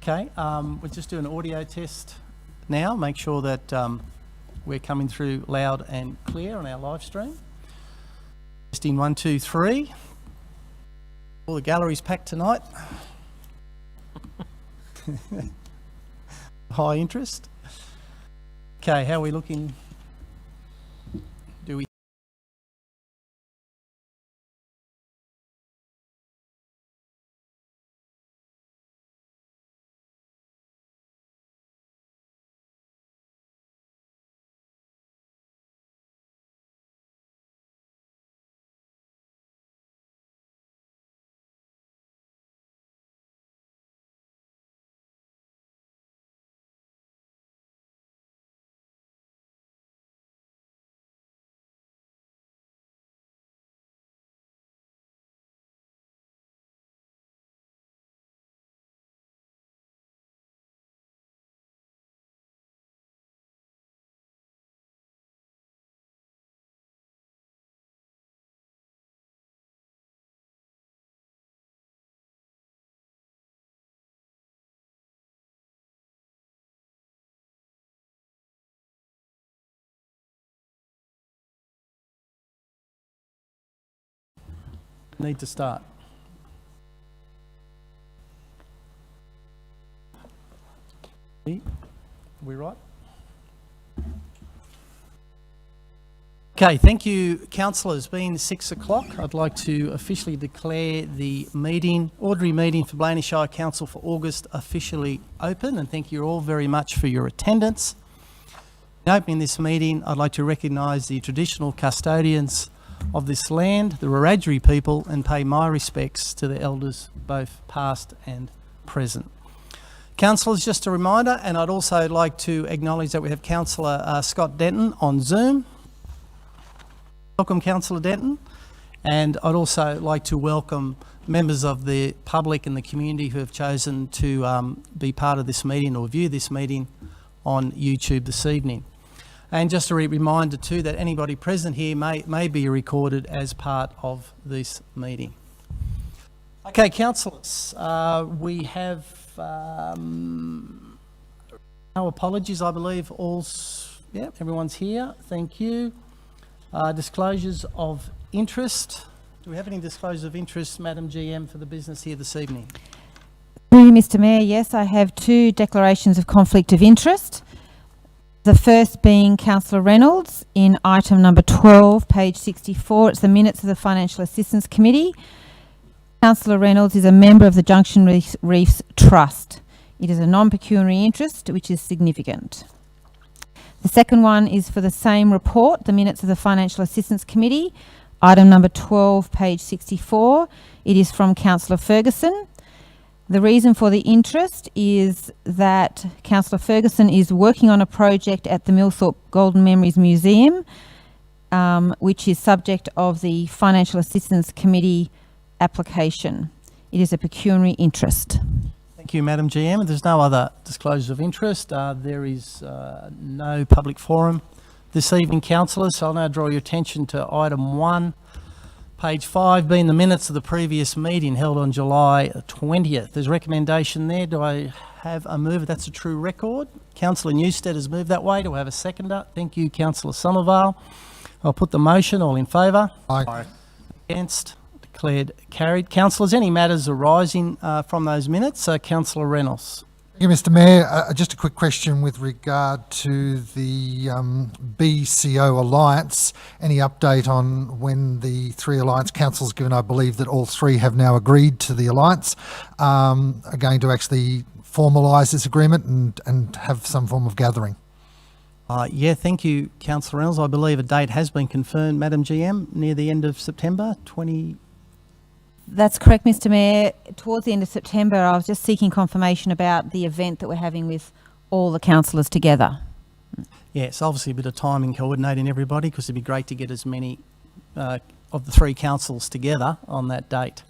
Okay, we'll just do an audio test now. Make sure that we're coming through loud and clear on our live stream. Testing 1, 2, 3. All the galleries packed tonight. High interest. Okay, how are we looking? Do we? Need to start. Are we right? Okay, thank you, councillors. Being 6 o'clock, I'd like to officially declare the ordinary meeting for Blayney Shire Council for August officially open, and thank you all very much for your attendance. In opening this meeting, I'd like to recognise the traditional custodians of this land, the Wiradjuri people, and pay my respects to the elders, both past and present. Councillors, just a reminder, and I'd also like to acknowledge that we have Councillor Scott Denton on Zoom. Welcome, Councillor Denton. And I'd also like to welcome members of the public and the community who have chosen to be part of this meeting or view this meeting on YouTube this evening. And just a reminder too that anybody present here may be recorded as part of this meeting. Okay, councillors, we have no apologies, I believe. Everyone's here. Thank you. Disclosures of interest. Do we have any disclosures of interest, Madam GM, for the business here this evening? Through you, Mr. Mayor, yes, I have 2 declarations of conflict of interest. The first being Councillor Reynolds in item number 12, page 64. It's the minutes of the Financial Assistance Committee. Councillor Reynolds is a member of the Junction Reefs Trust. It is a non-pecuniary interest, which is significant. The second one is for the same report, the minutes of the Financial Assistance Committee, item number 12, page 64. It is from Councillor Ferguson. The reason for the interest is that Councillor Ferguson is working on a project at the Millthorpe Golden Memories Museum, which is subject of the Financial Assistance Committee application. It is a pecuniary interest. Thank you, Madam GM. There's no other disclosures of interest. There is no public forum this evening, councillors, so I'll now draw your attention to item 1. Page 5 being the minutes of the previous meeting held on July 20th. There's a recommendation there. Do I have a mover? That's a true record. Councillor Newstead has moved that way. Do I have a seconder? Thank you, Councillor Somervale. I'll put the motion. All in favour? Aye. Against? Declared carried. Councillors, any matters arising from those minutes? Councillor Reynolds. Thank you, Mr. Mayor. Just a quick question with regard to the BCO Alliance. Any update on when the 3 Alliance councils, given I believe that all 3 have now agreed to the Alliance, are going to actually formalise this agreement and have some form of gathering? Yeah, thank you, Councillor Reynolds. I believe a date has been confirmed, Madam GM, near the end of September 20... That's correct, Mr. Mayor. Towards the end of September, I was just seeking confirmation about the event that we're having with all the councillors together. Yeah, it's obviously a bit of timing coordinating everybody, because it'd be great to get as many of the 3 councils together on that date.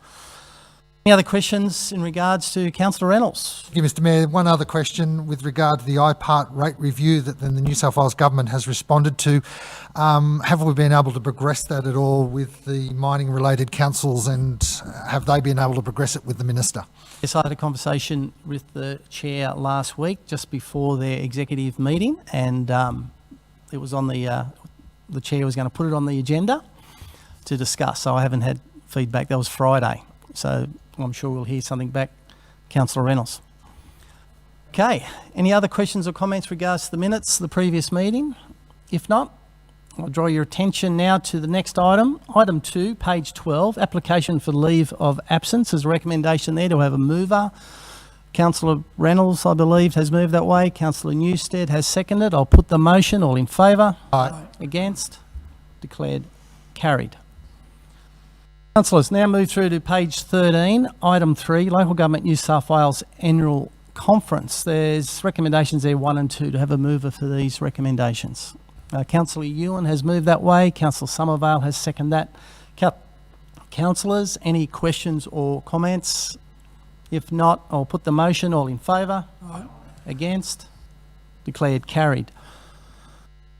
Any other questions in regards to Councillor Reynolds? Thank you, Mr Mayor. One other question with regard to the IPART rate review that then the New South Wales Government has responded to. Have we been able to progress that at all with the mining-related councils, and have they been able to progress it with the Minister? Yes, I had a conversation with the Chair last week, just before their executive meeting, and it was on the Chair was going to put it on the agenda to discuss, so I haven't had feedback. That was Friday, so I'm sure we'll hear something back, Councillor Reynolds. Okay, any other questions or comments regards to the minutes of the previous meeting? If not, I'll draw your attention now to the next item. Item 2, page 12, application for leave of absence. There's a recommendation there to have a mover. Councillor Reynolds, I believe, has moved that way. Councillor Newstead has seconded. I'll put the motion. All in favour? Aye. Against? Declared carried. Councillors, now move through to page 13, item 3, Local Government New South Wales Annual Conference. There's recommendations there 1 and 2 to have a mover for these recommendations. Councillor Ewan has moved that way. Councillor Somervale has seconded that. Councillors, any questions or comments? If not, I'll put the motion. All in favour? Aye. Against? Declared carried.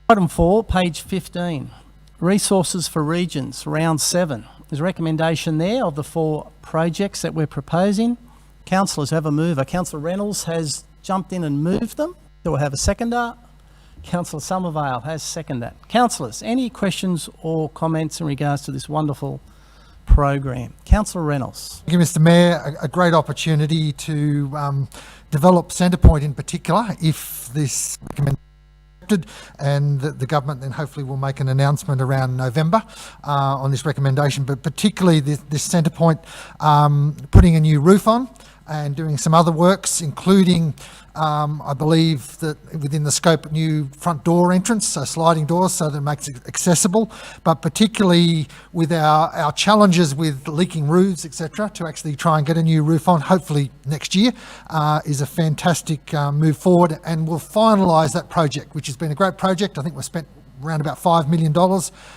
Item 4, page 15, Resources for Regions, round 7. There's a recommendation there of the 4 projects that we're proposing. Councillors have a mover. Councillor Reynolds has jumped in and moved them. Do we have a seconder? Councillor Somervale has seconded that. Councillors, any questions or comments in regards to this wonderful program? Councillor Reynolds. Thank you, Mr Mayor. A great opportunity to develop Centrepoint in particular, if this recommendation, and the government then hopefully will make an announcement around November on this recommendation, but particularly this Centrepoint putting a new roof on and doing some other works, including I believe that within the scope, new front door entrance, so sliding doors, so that it makes it accessible, but particularly with our challenges with leaking roofs, etc., to actually try and get a new roof on, hopefully next year, is a fantastic move forward, and we'll finalise that project, which has been a great project. I think we've spent around about $5 million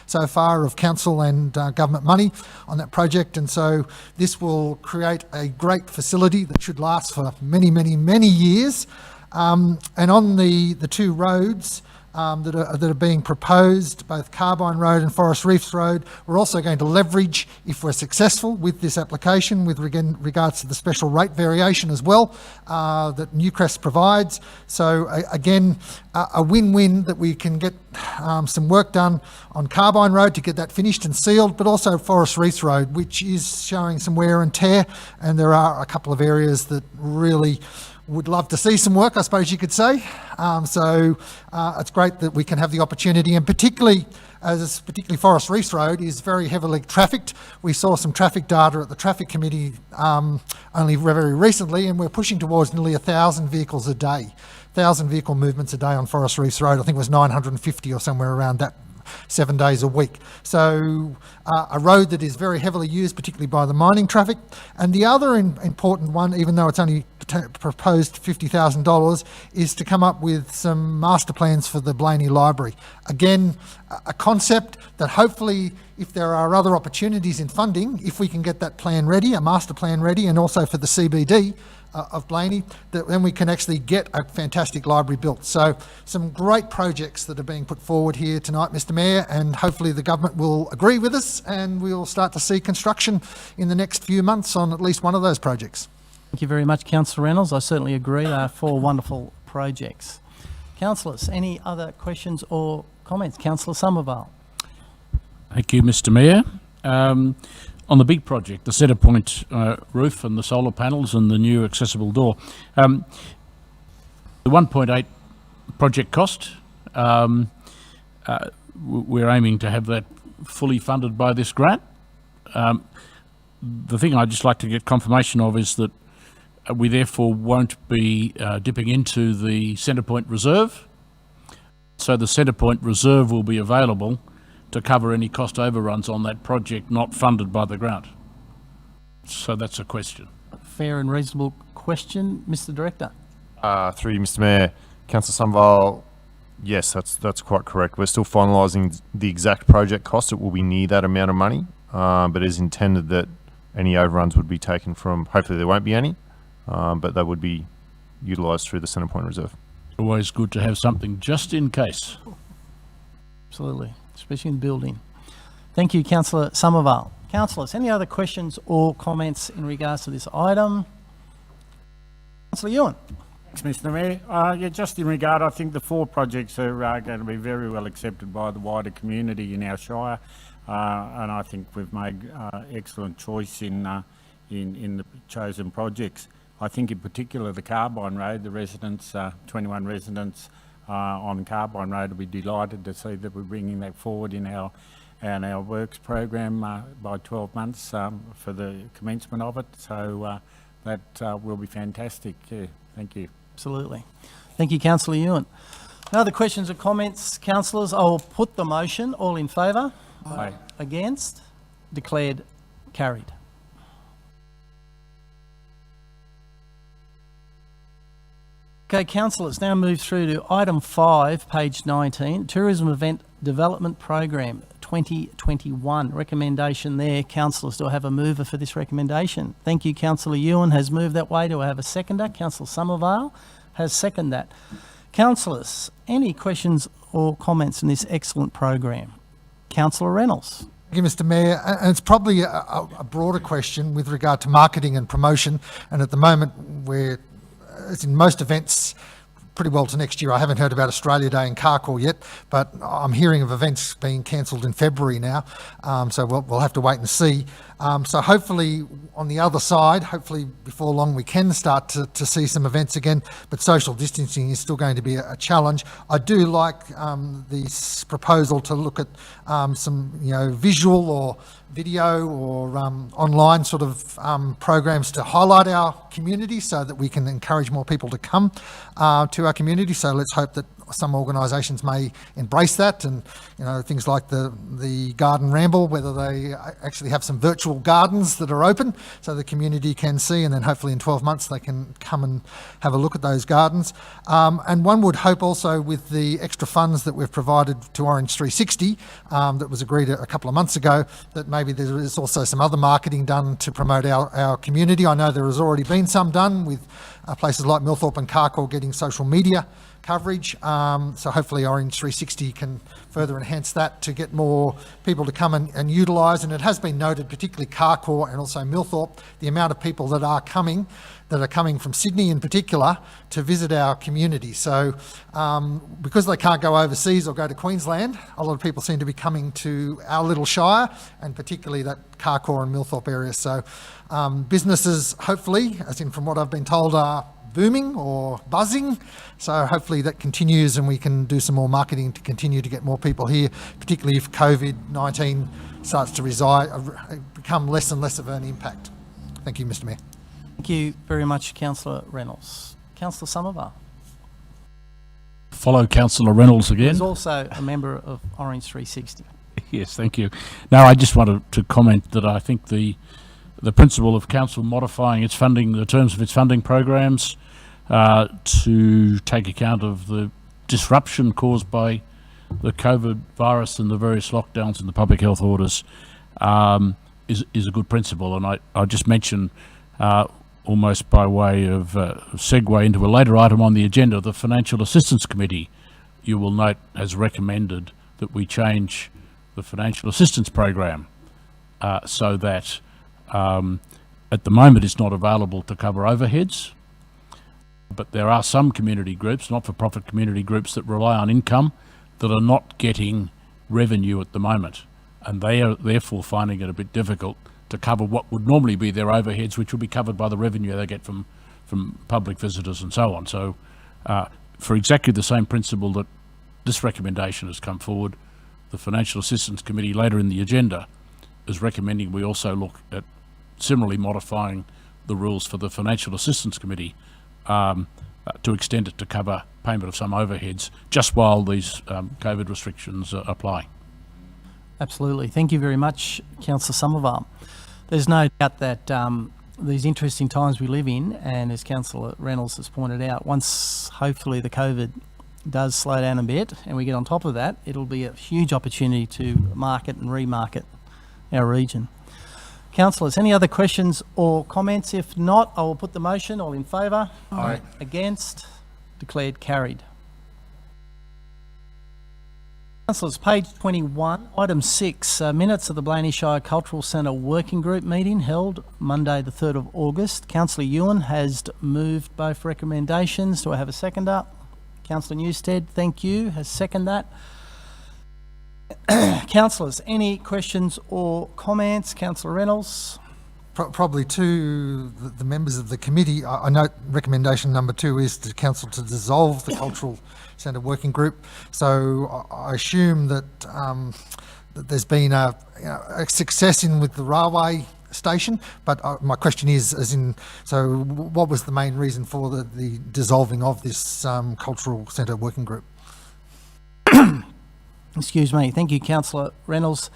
so far of council and government money on that project, and so this will create a great facility that should last for many, many, many years. And on the 2 roads that are being proposed, both Carbine Road and Forest Reefs Road, we're also going to leverage, if we're successful with this application, with regards to the special rate variation as well that Newcrest provides. So again, a win-win that we can get some work done on Carbine Road to get that finished and sealed, but also Forest Reefs Road, which is showing some wear and tear, and there are a couple of areas that really would love to see some work, I suppose you could say. So it's great that we can have the opportunity, and particularly Forest Reefs Road is very heavily trafficked. We saw some traffic data at the Traffic Committee only very recently, and we're pushing towards nearly 1,000 vehicles a day, 1,000 vehicle movements a day on Forest Reefs Road. I think it was 950 or somewhere around that, 7 days a week. So a road that is very heavily used, particularly by the mining traffic. And the other important one, even though it's only proposed $50,000, is to come up with some master plans for the Blayney Library. Again, a concept that hopefully, if there are other opportunities in funding, if we can get that plan ready, a master plan ready, and also for the CBD of Blayney, that then we can actually get a fantastic library built. So some great projects that are being put forward here tonight, Mr Mayor, and hopefully the government will agree with us and we'll start to see construction in the next few months on at least one of those projects. Thank you very much, Councillor Reynolds. I certainly agree. They are 4 wonderful projects. Councillors, any other questions or comments? Councillor Somervale. Thank you, Mr Mayor. On the big project, the Centrepoint roof and the solar panels and the new accessible door, the 1.8 project cost, we're aiming to have that fully funded by this grant. The thing I'd just like to get confirmation of is that we therefore won't be dipping into the Centrepoint reserve. So the Centrepoint reserve will be available to cover any cost overruns on that project not funded by the grant. So that's a question. Fair and reasonable question. Mr Director. Through you, Mr Mayor. Councillor Somervale, yes, that's quite correct. We're still finalising the exact project cost. It will be near that amount of money, but it is intended that any overruns would be taken from, hopefully there won't be any, but they would be utilised through the Centrepoint Reserve. Always good to have something just in case. Absolutely, especially in building. Thank you, Councillor Somerville. Councillors, any other questions or comments in regards to this item? Councillor Ewan. Thanks, Mr Mayor. Yeah, just in regard, I think the 4 projects are going to be very well accepted by the wider community in our Shire, and I think we've made excellent choice in the chosen projects. I think in particular the Carbine Road, the residents, 21 residents on Carbine Road will be delighted to see that we're bringing that forward in our works program by 12 months for the commencement of it. So that will be fantastic. Yeah, thank you. Absolutely. Thank you, Councillor Ewan. No other questions or comments, councillors? I will put the motion. All in favour? Aye. Against? Declared carried. Okay, councillors, now move through to item 5, page 19, Tourism Event Development Program 2021. Recommendation there. Councillors, do I have a mover for this recommendation? Thank you, Councillor Ewan has moved that way. Do I have a seconder? Councillor Somerville has seconded that. Councillors, any questions or comments on this excellent program? Councillor Reynolds. Thank you, Mr Mayor. And it's probably a broader question with regard to marketing and promotion. And at the moment, we're, as in most events, pretty well to next year. I haven't heard about Australia Day and Carcoar yet, but I'm hearing of events being cancelled in February now. So we'll have to wait and see. So hopefully on the other side, hopefully before long we can start to see some events again, but social distancing is still going to be a challenge. I do like this proposal to look at some visual or video or online sort of programs to highlight our community so that we can encourage more people to come to our community. So let's hope that some organisations may embrace that, and things like the garden ramble, whether they actually have some virtual gardens that are open so the community can see, and then hopefully in 12 months they can come and have a look at those gardens. And one would hope also with the extra funds that we've provided to Orange 360 that was agreed a couple of months ago, that maybe there is also some other marketing done to promote our community. I know there has already been some done with places like Millthorpe and Carcoar getting social media coverage, so hopefully Orange 360 can further enhance that to get more people to come and utilise. And it has been noted, particularly Carcoar and also Millthorpe, the amount of people that are coming from Sydney in particular to visit our community. So because they can't go overseas or go to Queensland, a lot of people seem to be coming to our little Shire, and particularly that Carcoar and Millthorpe area. So businesses, hopefully, as in from what I've been told, are booming or buzzing. So hopefully that continues and we can do some more marketing to continue to get more people here, particularly if COVID-19 starts to become less and less of an impact. Thank you, Mr Mayor. Thank you very much, Councillor Reynolds. Councillor Somerville. Follow Councillor Reynolds again. Who's also a member of Orange 360. Yes, thank you. Now, I just wanted to comment that I think the principle of council modifying its funding, the terms of its funding programs, to take account of the disruption caused by the COVID virus and the various lockdowns and the public health orders, is a good principle. And I just mention, almost by way of segue into a later item on the agenda, the Financial Assistance Committee, you will note, has recommended that we change the financial assistance program so that at the moment it's not available to cover overheads, but there are some community groups, not-for-profit community groups, that rely on income that are not getting revenue at the moment, and they are therefore finding it a bit difficult to cover what would normally be their overheads, which will be covered by the revenue they get from public visitors and so on. So for exactly the same principle that this recommendation has come forward, the Financial Assistance Committee later in the agenda is recommending we also look at similarly modifying the rules for the Financial Assistance Committee to extend it to cover payment of some overheads just while these COVID restrictions apply. Absolutely. Thank you very much, Councillor Somerville. There's no doubt that these interesting times we live in, and as Councillor Reynolds has pointed out, once hopefully the COVID does slow down a bit and we get on top of that, it'll be a huge opportunity to market and remarket our region. Councillors, any other questions or comments? If not, I will put the motion. All in favour? Aye. Against? Declared carried. Councillors, page 21, item 6, minutes of the Blayney Shire Cultural Centre Working Group meeting held Monday the 3rd of August. Councillor Ewan has moved both recommendations. Do I have a seconder? Councillor Newstead, thank you, has seconded that. Councillors, any questions or comments? Councillor Reynolds? Probably to the members of the committee, I note recommendation number 2 is to council to dissolve the Cultural Centre Working Group. So I assume that, that there's been a success in with the railway station, but my question is, as in, so what was the main reason for the dissolving of this Cultural Centre Working Group? Excuse me. Thank you, Councillor Reynolds.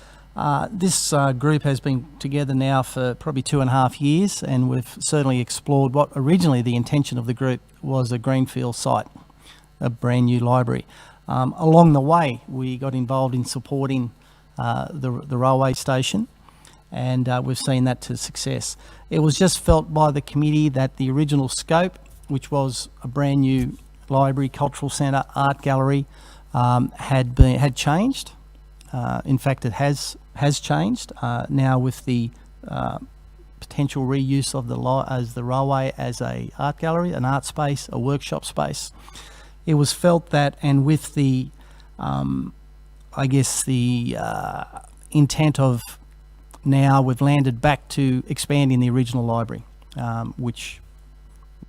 This group has been together now for probably 2.5 years, and we've certainly explored what originally the intention of the group was: a greenfield site, a brand new library. Along the way, we got involved in supporting the railway station, and we've seen that to success. It was just felt by the committee that the original scope, which was a brand new library, cultural centre, art gallery, had changed. In fact, it has changed now with the potential reuse of the railway as a art gallery, an art space, a workshop space. It was felt that, and with the, I guess the intent of now we've landed back to expanding the original library, which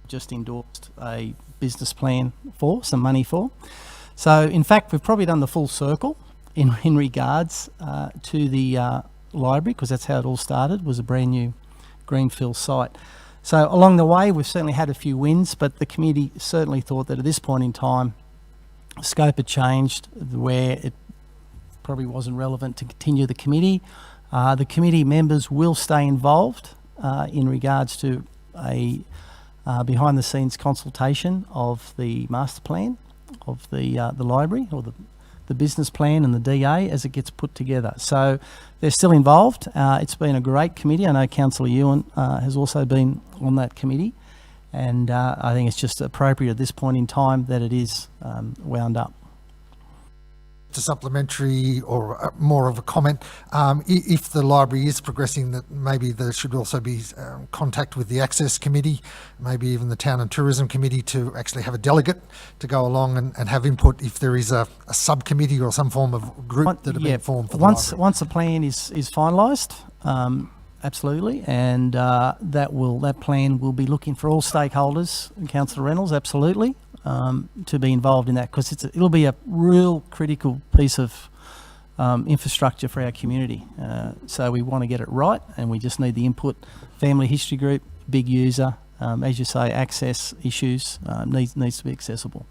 just endorsed a business plan for, some money for. So in fact, we've probably done the full circle in regards to the library, because that's how it all started, was a brand new greenfield site. So along the way, we've certainly had a few wins, but the committee certainly thought that at this point in time, scope had changed where it probably wasn't relevant to continue the committee. The committee members will stay involved in regards to a behind-the-scenes consultation of the master plan of the library, or the business plan and the DA as it gets put together. So they're still involved. It's been a great committee. I know Councillor Ewan has also been on that committee, and I think it's just appropriate at this point in time that it is wound up. A supplementary or more of a comment, if the library is progressing, that maybe there should also be contact with the Access Committee, maybe even the Town and Tourism Committee, to actually have a delegate to go along and have input if there is a subcommittee or some form of group that have been formed for the library. Once the plan is finalised, absolutely, and that plan will be looking for all stakeholders, Councillor Reynolds, absolutely. To be involved in that, because it'll be a real critical piece of infrastructure for our community. So we want to get it right, and we just need the input. Family history group, big user, as you say, access issues needs to be accessible.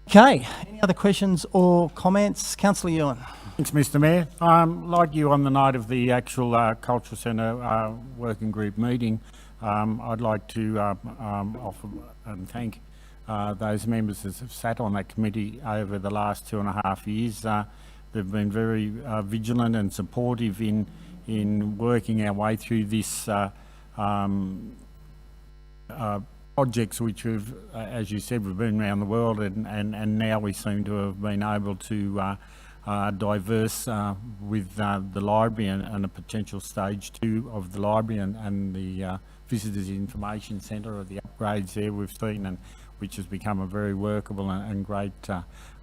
Okay, any other questions or comments? Councillor Ewan. Thanks, Mr Mayor. Like you, on the night of the actual Cultural Centre Working Group meeting, I'd like to offer and thank those members that have sat on that committee over the last 2.5 years. They've been very vigilant and supportive in working our way through this projects which we've, as you said, we've been around the world, and now we seem to have been able to diverse with the library and a potential stage 2 of the library and the Visitors Information Centre, or the upgrades there we've seen, and which has become a very workable and great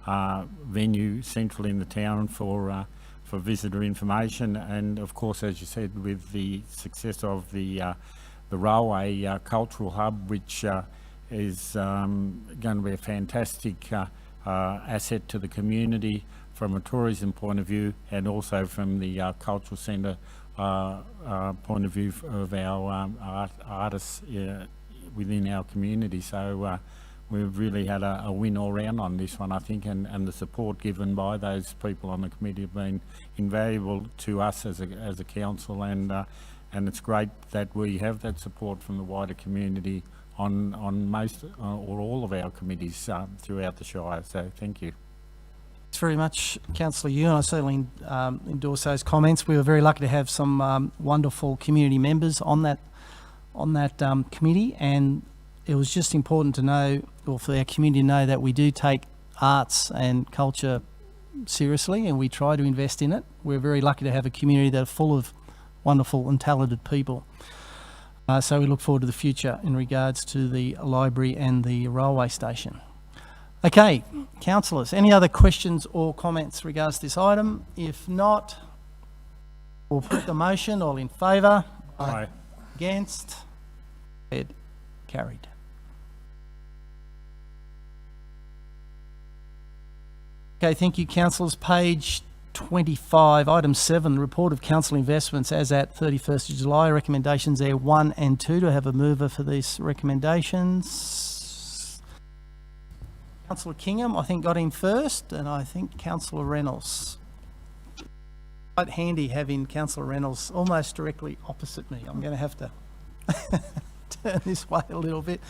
venue central in the town for visitor information. And of course, as you said, with the success of the railway cultural hub, which is going to be a fantastic asset to the community from a tourism point of view, and also from the cultural centre point of view of our artists within our community. So we've really had a win all round on this one, I think, and the support given by those people on the committee have been invaluable to us as a council, and it's great that we have that support from the wider community on most or all of our committees throughout the Shire. So thank you. very much, Councillor Yu, and I certainly endorse those comments. We were very lucky to have some wonderful community members on that committee, and it was just important to know, or for our community to know, that we do take arts and culture seriously, and we try to invest in it. We're very lucky to have a community that are full of wonderful and talented people. So we look forward to the future in regards to the library and the railway station. Okay, councillors, any other questions or comments regards to this item? If not, we'll put the motion. All in favour? Aye. Against? Carried. Okay, thank you, councillors. Page 25, item 7, report of council investments as at 31st of July. Recommendations there 1 and 2. Do I have a mover for these recommendations? Councillor Kingham, I think, got in first, and I think Councillor Reynolds. Quite handy having Councillor Reynolds almost directly opposite me. I'm going to have to turn this way a little bit.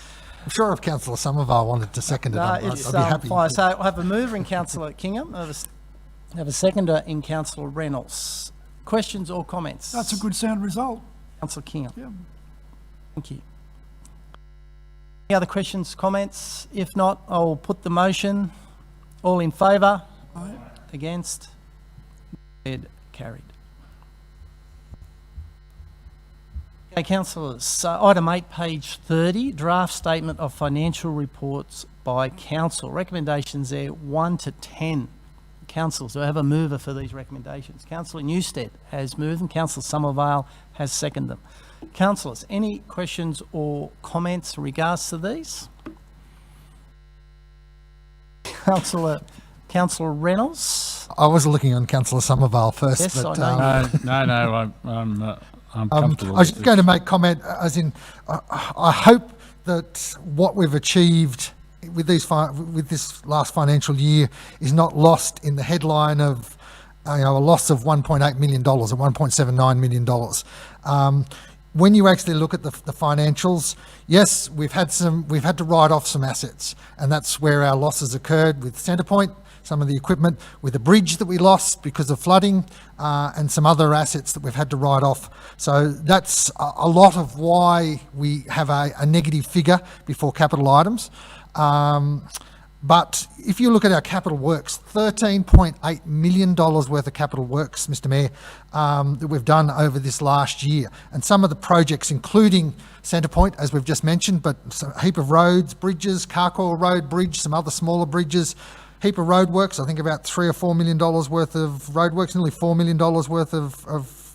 I'm sure if Councillor Somerville wanted to second it, I'd be happy. Fine. So I have a mover in Councillor Kingham. I have a seconder in Councillor Reynolds. Questions or comments? That's a good sound result. Councillor Kingham. Yeah. Thank you. Any other questions, comments? If not, I'll put the motion. All in favour? Aye. Against? Carried. Okay, councillors, so item 8, page 30, draft statement of financial reports by council. Recommendations there 1 to 10. Councillors, do I have a mover for these recommendations? Councillor Newstead has moved them. Councillor Somerville has seconded them. Councillors, any questions or comments in regards to these? Councillor Reynolds? I was looking on Councillor Somerville first, Yes, but I know. No, I'm comfortable. I was just going to make comment, as in, I hope that what we've achieved with this last financial year is not lost in the headline of a loss of $1.8 million or $1.79 million. When you actually look at the financials, yes, we've had to write off some assets, and that's where our losses occurred with Centrepoint, some of the equipment, with a bridge that we lost because of flooding, and some other assets that we've had to write off. So that's a lot of why we have a negative figure before capital items. But if you look at our capital works, $13.8 million worth of capital works, Mr Mayor, that we've done over this last year. And some of the projects, including Centrepoint, as we've just mentioned, but a heap of roads, bridges, Carcoil Road Bridge, some other smaller bridges, heap of roadworks, I think about $3 or $4 million worth of roadworks, nearly $4 million worth of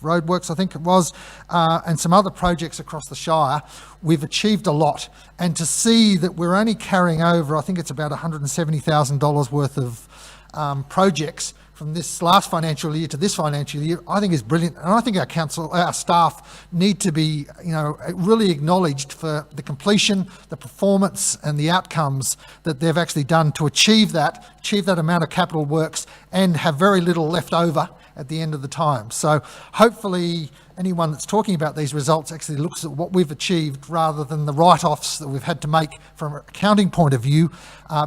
roadworks, I think it was, and some other projects across the Shire. We've achieved a lot. And to see that we're only carrying over, I think it's about $170,000 worth of projects from this last financial year to this financial year, I think is brilliant. And I think our staff need to be, really acknowledged for the completion, the performance and the outcomes that they've actually done to achieve that amount of capital works and have very little left over at the end of the time. So hopefully anyone that's talking about these results actually looks at what we've achieved rather than the write-offs that we've had to make from an accounting point of view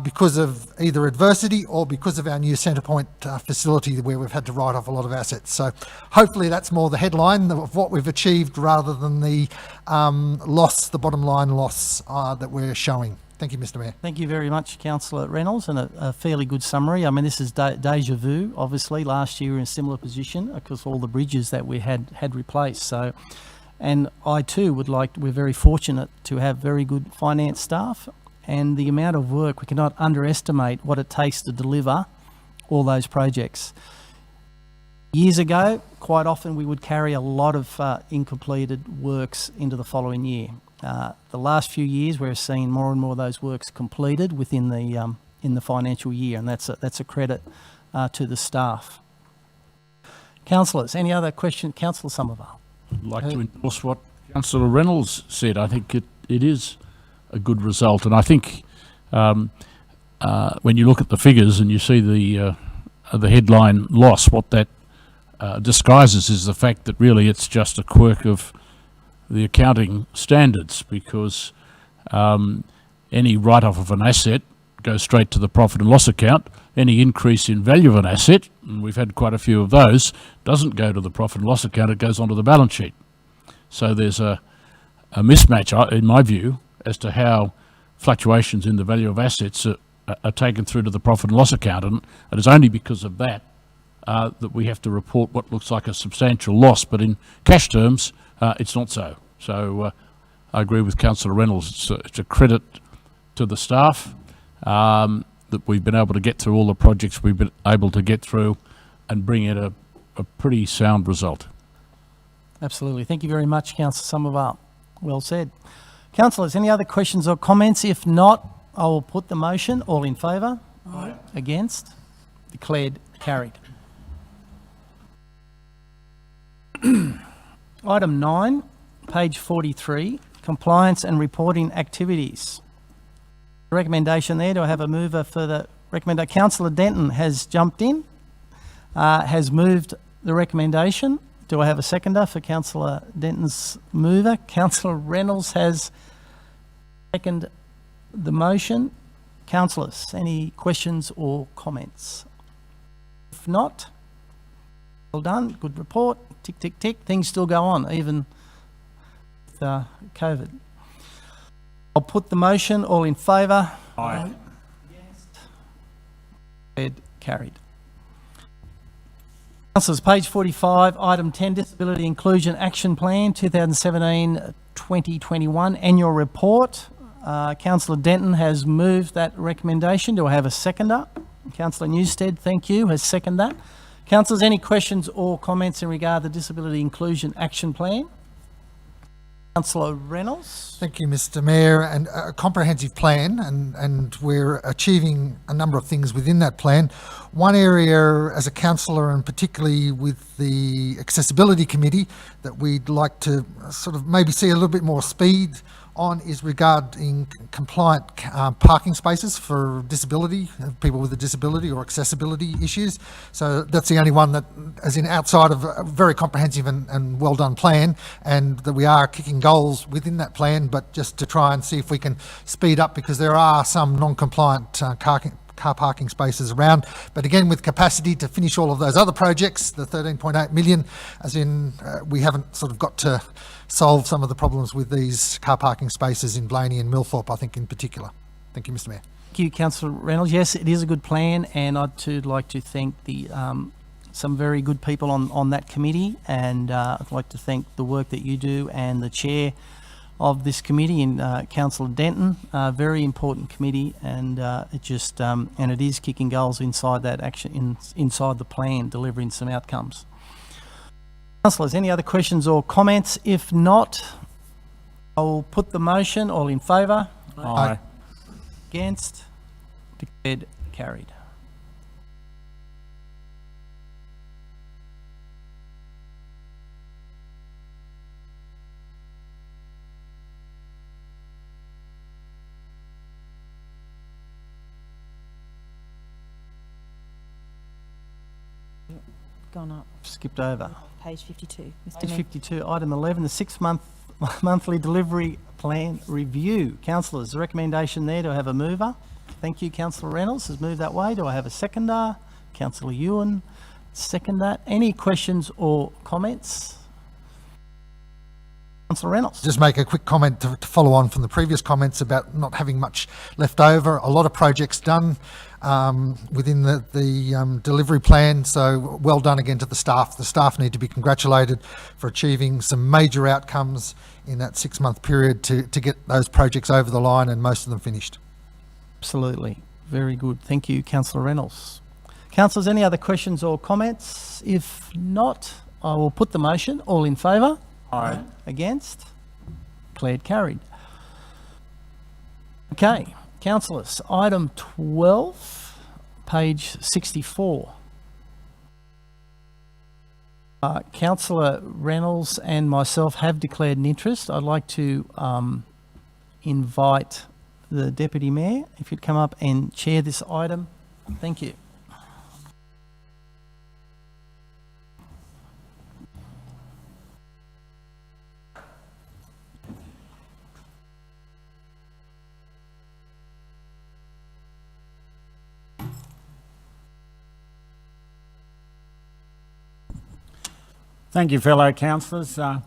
because of either adversity or because of our new Centrepoint facility where we've had to write off a lot of assets. So hopefully that's more the headline of what we've achieved rather than the the bottom line loss that we're showing. Thank you, Mr Mayor. Thank you very much, Councillor Reynolds, and a fairly good summary. I mean, this is deja vu, obviously. Last year we were in a similar position because all the bridges that we had replaced. So, and I too we're very fortunate to have very good finance staff, and the amount of work, we cannot underestimate what it takes to deliver all those projects. Years ago, quite often we would carry a lot of incompleted works into the following year. The last few years, we're seeing more and more of those works completed within the in the financial year, and that's a credit to the staff. Councillors, any other question? Councillor Somerville. I'd like to endorse what Councillor Reynolds said. I think it is a good result, and I think when you look at the figures and you see the headline loss, what that disguises is the fact that really it's just a quirk of the accounting standards, because any write-off of an asset goes straight to the profit and loss account. Any increase in value of an asset, and we've had quite a few of those, doesn't go to the profit and loss account, it goes onto the balance sheet. So there's a mismatch, in my view, as to how fluctuations in the value of assets are taken through to the profit and loss account, and it is only because of that that we have to report what looks like a substantial loss, but in cash terms, it's not so. So I agree with Councillor Reynolds. It's a credit to the staff that we've been able to get through all the projects we've been able to get through and bring in a pretty sound result. Absolutely. Thank you very much, Councillor Somerville. Well said. Councillors, any other questions or comments? If not, I will put the motion. All in favour? Aye. Against? Declared carried. Item 9, page 43, compliance and reporting activities. Recommendation there. Do I have a mover for the recommendation? Councillor Denton has jumped in, has moved the recommendation. Do I have a seconder for Councillor Denton's mover? Councillor Reynolds has seconded the motion. Councillors, any questions or comments? If not, well done, good report. Tick, tick, tick. Things still go on, even with COVID. I'll put the motion. All in favour? Aye. Against? Carried. Councillors, page 45, item 10, Disability Inclusion Action Plan 2017-2021 Annual Report. Councillor Denton has moved that recommendation. Do I have a seconder? Councillor Newstead, thank you, has seconded that. Councillors, any questions or comments in regard to the Disability Inclusion Action Plan? Councillor Reynolds. Thank you, Mr Mayor. And a comprehensive plan, and we're achieving a number of things within that plan. One area as a councillor, and particularly with the Accessibility Committee, that we'd like to sort of maybe see a little bit more speed on is regarding compliant parking spaces for disability, people with a disability or accessibility issues. So that's the only one that, as in outside of a very comprehensive and well done plan, and that we are kicking goals within that plan, but just to try and see if we can speed up, because there are some non-compliant car parking spaces around. But again, with capacity to finish all of those other projects, the 13.8 million, as in we haven't sort of got to solve some of the problems with these car parking spaces in Blayney and Millthorpe, I think, in particular. Thank you, Mr Mayor. Thank you, Councillor Reynolds. Yes, it is a good plan, and I'd too like to thank the some very good people on that committee, and I'd like to thank the work that you do and the chair of this committee in Councillor Denton. Very important committee, and it just and it is kicking goals inside that action inside the plan, delivering some outcomes. Councillors, any other questions or comments? If not, I will put the motion. All in favour? Aye. Against? Declared carried. Gone up. Skipped over. Page 52, Mr Page Mayor. 52, item 11, the 6-month monthly delivery plan review. Councillors, the recommendation there, do I have a mover? Thank you, Councillor Reynolds has moved that way. Do I have a seconder? Councillor Ewan, second that. Any questions or comments? Councillor Reynolds. Just make a quick comment to follow on from the previous comments about not having much left over. A lot of projects done within the delivery plan, so well done again to the staff. The staff need to be congratulated for achieving some major outcomes in that 6-month period to get those projects over the line and most of them finished. Absolutely. Very good. Thank you, Councillor Reynolds. Councillors, any other questions or comments? If not, I will put the motion. All in favour? Aye. Against? Declared carried. Okay, councillors, item 12, page 64. Councillor Reynolds and myself have declared an interest. I'd like to invite the Deputy Mayor, if you'd come up and chair this item. Thank you. Thank you, fellow councillors. I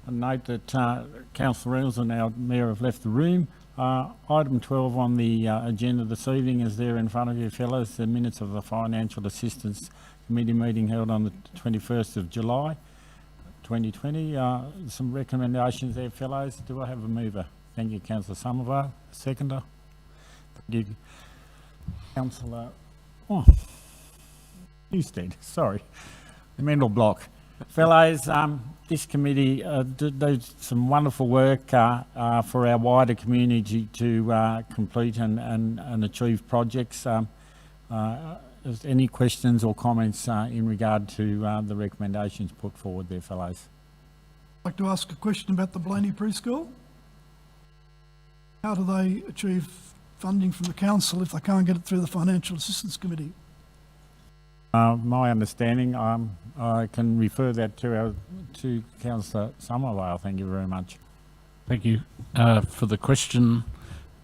note that Councillor Reynolds and our Mayor have left the room. Item 12 on the agenda this evening is there in front of you, fellows, the minutes of the Financial Assistance Committee meeting held on the 21st of July 2020. Some recommendations there, fellows. Do I have a mover? Thank you, Councillor Somerville. Seconder? Thank you, Councillor... Oh, Newstead, sorry. The mental block. Fellows, this committee does some wonderful work for our wider community to complete and achieve projects. Is any questions or comments in regard to the recommendations put forward there, fellows? I'd like to ask a question about the Blayney preschool. How do they achieve funding from the council if they can't get it through the Financial Assistance Committee? My understanding, I can refer that to Councillor Somerville. Thank you very much. Thank you for the question,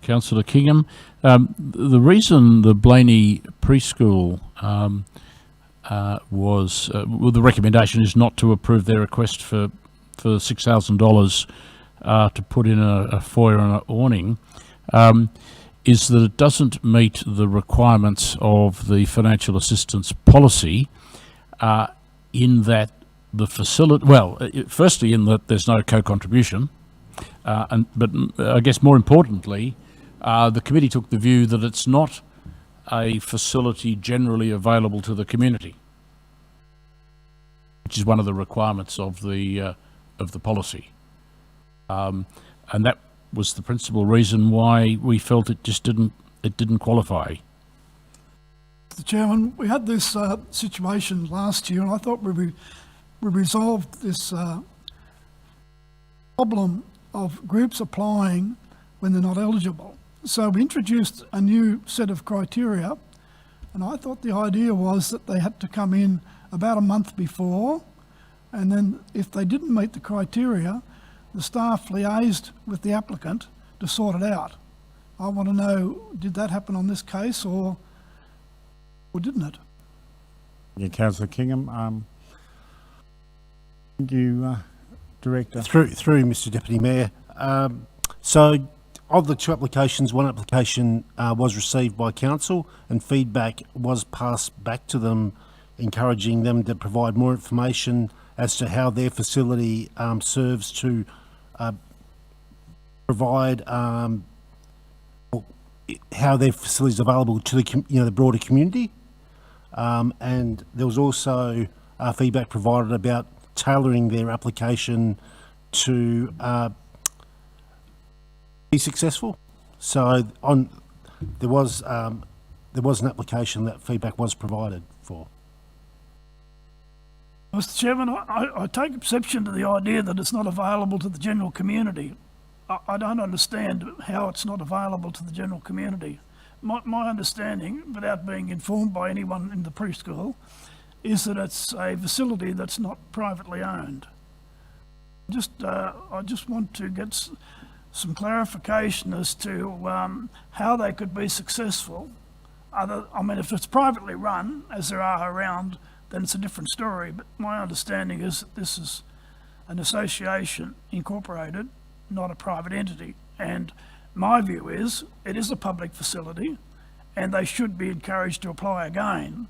Councillor Kingham. The reason the Blayney preschool was, well, the recommendation is not to approve their request for $6,000 to put in a foyer and an awning, is that it doesn't meet the requirements of the financial assistance policy in that the facility, well, firstly in that there's no co-contribution, but I guess more importantly, the committee took the view that it's not a facility generally available to the community, which is one of the requirements of the policy, and that was the principal reason why we felt it just didn't qualify. Mr. Chairman, we had this situation last year, and I thought we resolved this problem of groups applying when they're not eligible. So we introduced a new set of criteria, and I thought the idea was that they had to come in about a month before, and then if they didn't meet the criteria, the staff liaised with the applicant to sort it out. I want to know, did that happen on this case or didn't it? Yeah, Councillor Kingham. Thank you, Director. Through Mr. Deputy Mayor. So of the two applications, one application was received by council and feedback was passed back to them, encouraging them to provide more information as to how their facility serves to provide how their facility is available to the the broader community, and there was also feedback provided about tailoring their application to be successful. So there was an application that feedback was provided for. Mr. Chairman, I take exception to the idea that it's not available to the general community. I don't understand how it's not available to the general community. My understanding, without being informed by anyone in the preschool, is that it's a facility that's not privately owned. I just want to get some clarification as to how they could be successful. I mean, if it's privately run, as there are around, then it's a different story. But my understanding is that this is an association incorporated, not a private entity. And my view is it is a public facility and they should be encouraged to apply again.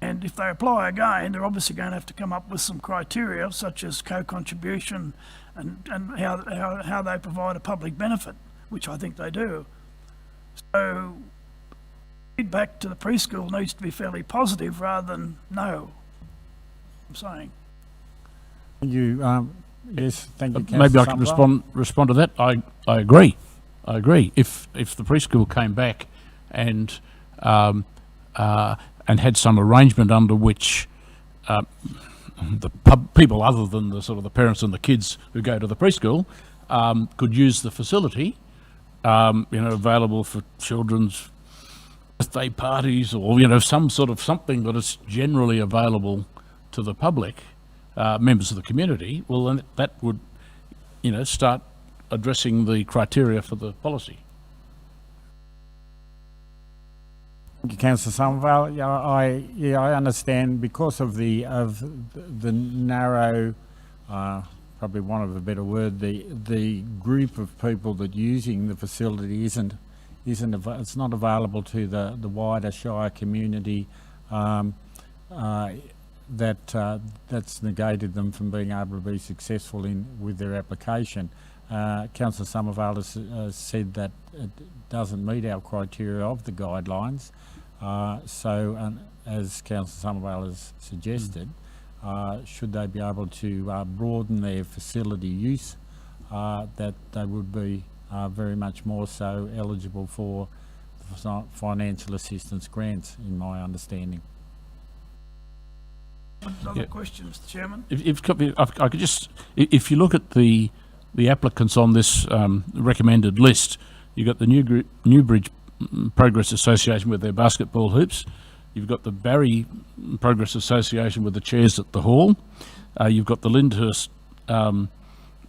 And if they apply again, they're obviously going to have to come up with some criteria such as co-contribution and how they provide a public benefit, which I think they do. So feedback to the preschool needs to be fairly positive rather than no, I'm saying. Thank you. Yes, thank you, Councillor Maybe I can Somerville. respond to that. I agree. If the preschool came back and had some arrangement under which the people other than the sort of the parents and the kids who go to the preschool could use the facility, available for children's birthday parties or some sort of something that is generally available to the public, members of the community, well then that would start addressing the criteria for the policy. Thank you, Councillor Somerville. I understand because of the narrow, probably one of a better word, the group of people that using the facility it's not available to the wider Shire community. That's negated them from being able to be successful with their application. Councillor Somerville has said that it doesn't meet our criteria of the guidelines. As Councillor Somerville has suggested, should they be able to broaden their facility use, that they would be very much more so eligible for financial assistance grants, in my understanding. Another question, Mr. Chairman. I could just, if you look at the applicants on this recommended list, you've got the Newbridge Progress Association with their basketball hoops. You've got the Barry Progress Association with the chairs at the hall. You've got the Lyndhurst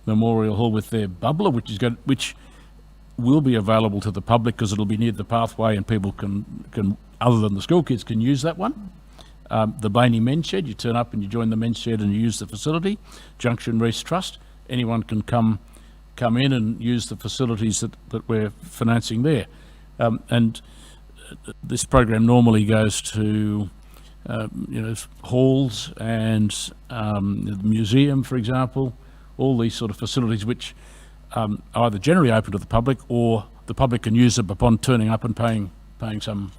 Memorial Hall with their bubbler, which will be available to the public because it'll be near the pathway and people can other than the school kids, can use that one. The Blayney Men's Shed, you turn up and you join the men's shed and you use the facility. Junction Reese Trust, anyone can come in and use the facilities that we're financing there. And this program normally goes to halls and the museum, for example, all these sort of facilities which are either generally open to the public or the public can use them upon turning up and paying some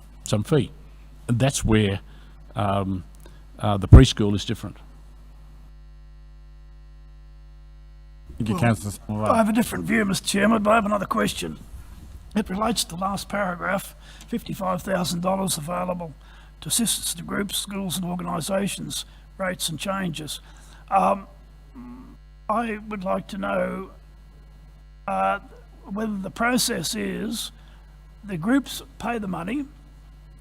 fee. And that's where the preschool is different. Thank you, Councillor Somerville. I have a different view, Mr. Chairman, but I have another question. It relates to the last paragraph, $55,000 available to assistance to groups, schools and organisations, rates and changes. I would like to know whether the process is the groups pay the money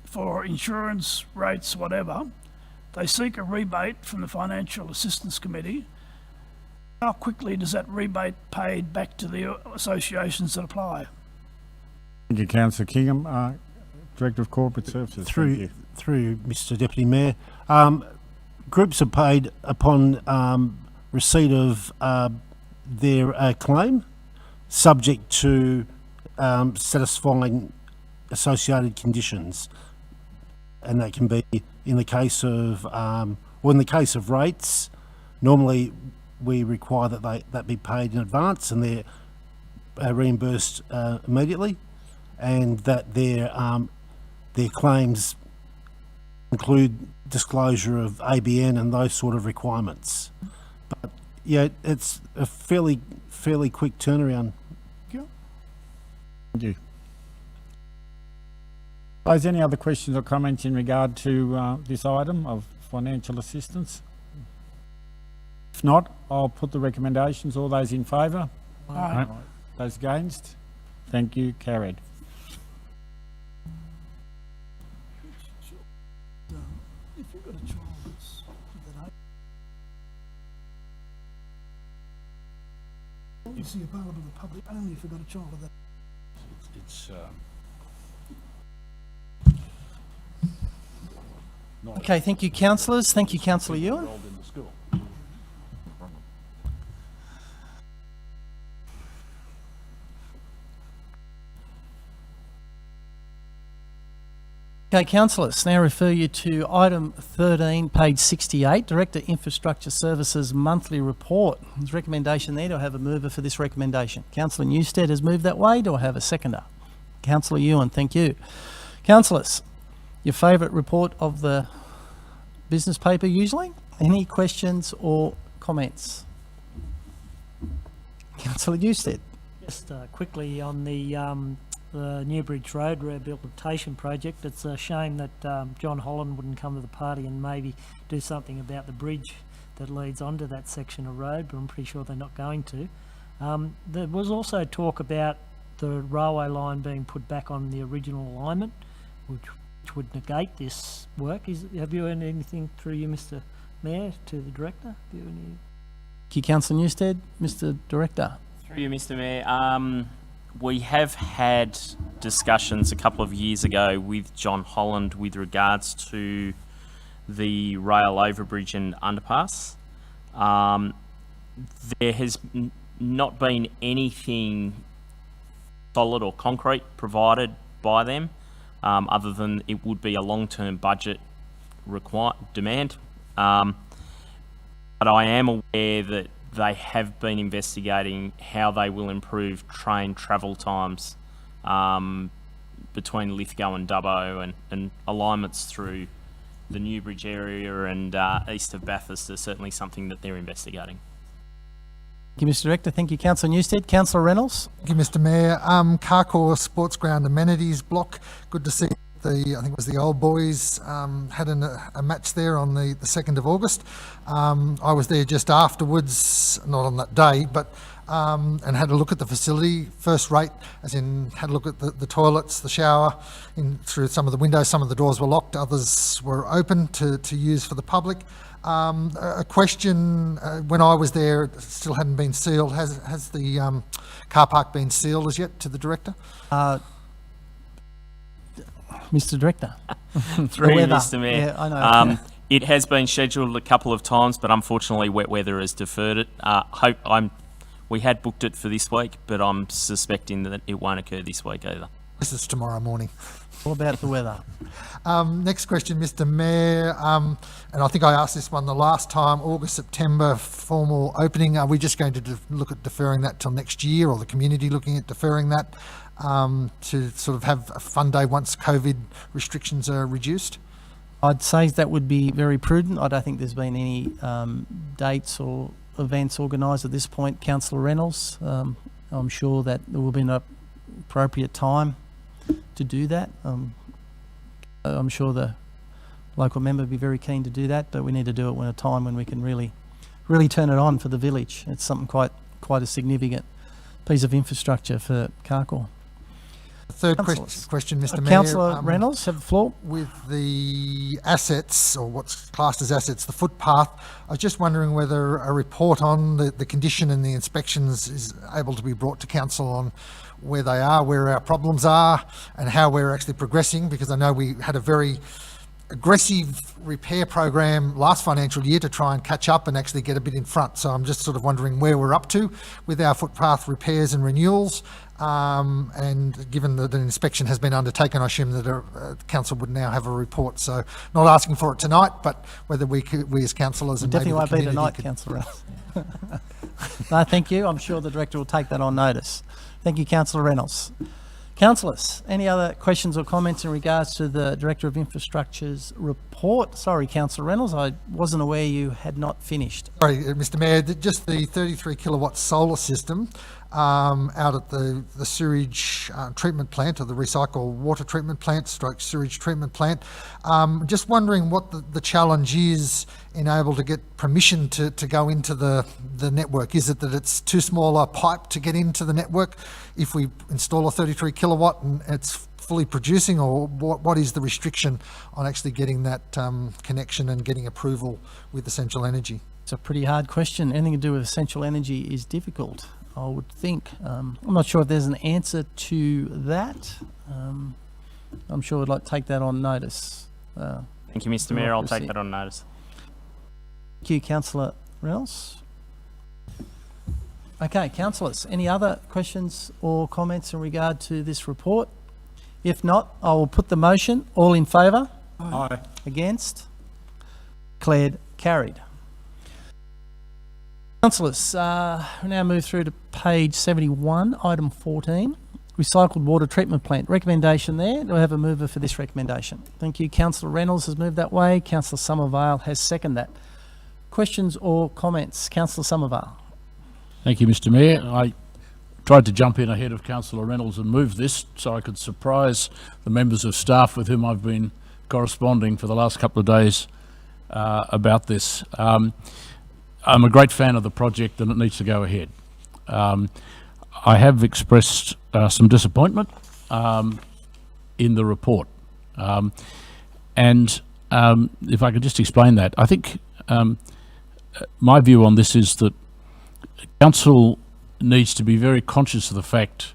for insurance, rates, whatever. They seek a rebate from the Financial Assistance Committee. How quickly does that rebate paid back to the associations that apply? Thank you, Councillor Kingham. Director of Corporate Services. Through Mr. Deputy Mayor, groups are paid upon receipt of their claim, subject to satisfying associated conditions, and that can be in the case of rates. Normally, we require that be paid in advance and they're reimbursed immediately, and that their claims include disclosure of ABN and those sort of requirements. But yeah, it's a fairly quick turnaround. Thank you. Is there any other questions or comments in regard to this item of financial assistance? If not, I'll put the recommendations. All those in favour? Aye. Those against? Thank you. Carried. If you've got a child that's obviously available to the public only if you've got a child of that. Okay, thank you, councillors. Thank you, Councillor Ewan. Okay, councillors, now refer you to item 13, page 68, Director Infrastructure Services Monthly Report. There's a recommendation there. Do I have a mover for this recommendation? Councillor Newstead has moved that way. Do I have a seconder? Councillor Ewan, thank you. Councillors, your favourite report of the business paper usually? Any questions or comments? Councillor Newstead. Just quickly on the Newbridge Road Rehabilitation Project, it's a shame that John Holland wouldn't come to the party and maybe do something about the bridge that leads onto that section of road, but I'm pretty sure they're not going to. There was also talk about the railway line being put back on the original alignment, which would negate this work. Have you heard anything through you, Mr. Mayor, to the Director? Have you any? Thank you, Councillor Newstead. Mr. Director. Through you, Mr. Mayor. we have had discussions a couple of years ago with John Holland with regards to the rail overbridge and underpass. There has not been anything solid or concrete provided by them, other than it would be a long-term budget demand. But I am aware that they have been investigating how they will improve train travel times between Lithgow and Dubbo, and alignments through the Newbridge area and east of Bathurst are certainly something that they're investigating. Thank you, Mr Director. Thank you, Councillor Newstead. Councillor Reynolds? Thank you, Mr Mayor. Carcoar Sports Ground Amenities Block. Good to see I think it was the Old Boys had a match there on the 2nd of August. I was there just afterwards, not on that day, but and had a look at the facility, first rate, as in had a look at the toilets, the shower, through some of the windows. Some of the doors were locked, others were open to use for the public. A question, when I was there, it still hadn't been sealed. Has the car park been sealed as yet, to the Director? Mr Director. Through you, Mr Mayor. Yeah, I know. It has been scheduled a couple of times, but unfortunately wet weather has deferred it. We had booked it for this week, but I'm suspecting that it won't occur this week either. This is tomorrow morning. All about the weather. Next question, Mr Mayor, and I think I asked this one the last time, August, September, formal opening. Are we just going to look at deferring that till next year, or the community looking at deferring that to sort of have a fun day once COVID restrictions are reduced? I'd say that would be very prudent. I don't think there's been any dates or events organised at this point. Councillor Reynolds, I'm sure that there will be an appropriate time to do that. I'm sure the local member would be very keen to do that, but we need to do it at a time when we can really turn it on for the village. It's something quite a significant piece of infrastructure for Carcoar. Third question, Mr Mayor. Councillor Reynolds, have the floor. With the assets, or what's classed as assets, the footpath, I was just wondering whether a report on the condition and the inspections is able to be brought to council on where they are, where our problems are, and how we're actually progressing, because I know we had a very aggressive repair program last financial year to try and catch up and actually get a bit in front. So I'm just sort of wondering where we're up to with our footpath repairs and renewals. And given that an inspection has been undertaken, I assume that council would now have a report. So not asking for it tonight, but whether we as councillors and definitely maybe the won't be tonight, could... Councillor Reynolds. No, thank you. I'm sure the Director will take that on notice. Thank you, Councillor Reynolds. Councillors, any other questions or comments in regards to the Director of Infrastructure's report? Sorry, Councillor Reynolds, I wasn't aware you had not finished. Sorry, Mr Mayor, just the 33 kilowatt solar system out at the sewage treatment plant, or the recycle water treatment plant, stroke sewage treatment plant. Just wondering what the challenge is in able to get permission to go into the network. Is it that it's too small a pipe to get into the network if we install a 33 kilowatt and it's fully producing, or what is the restriction on actually getting that connection and getting approval with Essential Energy? It's a pretty hard question. Anything to do with Essential Energy is difficult, I would think. I'm not sure if there's an answer to that. I'm sure I'd like to take that on notice. Thank you, Mr Mayor. I'll take that on notice. Thank you, Councillor Reynolds. Okay, councillors, any other questions or comments in regard to this report? If not, I will put the motion. All in favour? Aye. Against? Declared carried. Councillors, we now move through to page 71, item 14, recycled water treatment plant. Recommendation there. Do I have a mover for this recommendation? Thank you. Councillor Reynolds has moved that way. Councillor Somervale has seconded that. Questions or comments? Councillor Somervale. Thank you, Mr Mayor. I tried to jump in ahead of Councillor Reynolds and move this so I could surprise the members of staff with whom I've been corresponding for the last couple of days about this. I'm a great fan of the project and it needs to go ahead. I have expressed some disappointment in the report. And if I could just explain that, I think my view on this is that Council needs to be very conscious of the fact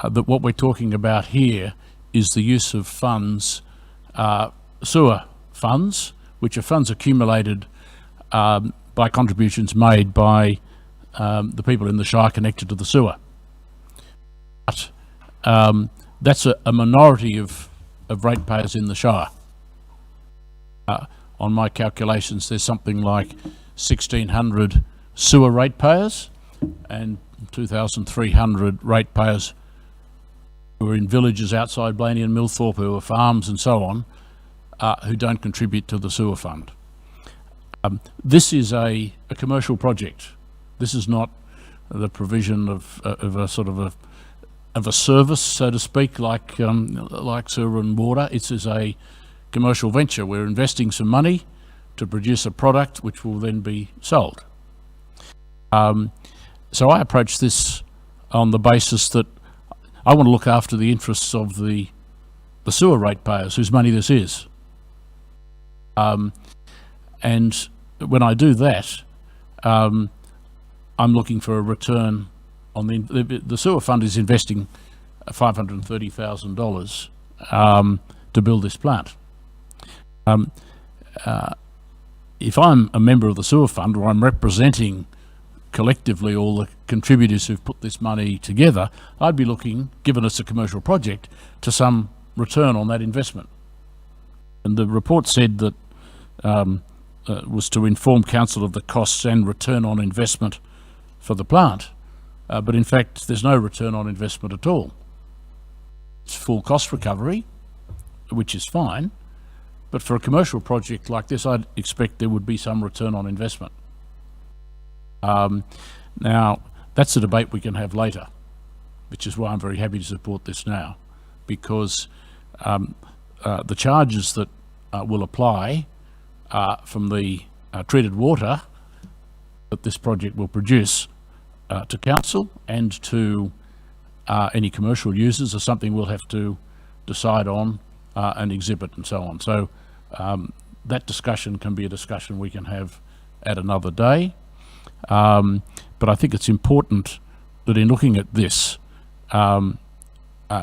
that what we're talking about here is the use of funds, sewer funds, which are funds accumulated by contributions made by the people in the Shire connected to the sewer. But that's a minority of ratepayers in the Shire. On my calculations, there's something like 1,600 sewer ratepayers and 2,300 ratepayers who are in villages outside Blayney and Millthorpe, who are farms and so on, who don't contribute to the sewer fund. This is a commercial project. This is not the provision of a sort of a service, so to speak, like sewer and water. It is a commercial venture. We're investing some money to produce a product which will then be sold. So I approach this on the basis that I want to look after the interests of the sewer ratepayers whose money this is. And when I do that, I'm looking for a return on the sewer fund is investing $530,000 to build this plant. If I'm a member of the sewer fund, or I'm representing collectively all the contributors who've put this money together, I'd be looking, given it's a commercial project, to some return on that investment. And the report said that was to inform council of the costs and return on investment for the plant. But in fact, there's no return on investment at all. It's full cost recovery, which is fine. But for a commercial project like this, I'd expect there would be some return on investment. Now, that's a debate we can have later, which is why I'm very happy to support this now, because the charges that will apply from the treated water that this project will produce to council and to any commercial users are something we'll have to decide on and exhibit and so on. So that discussion can be a discussion we can have at another day. But I think it's important that in looking at this,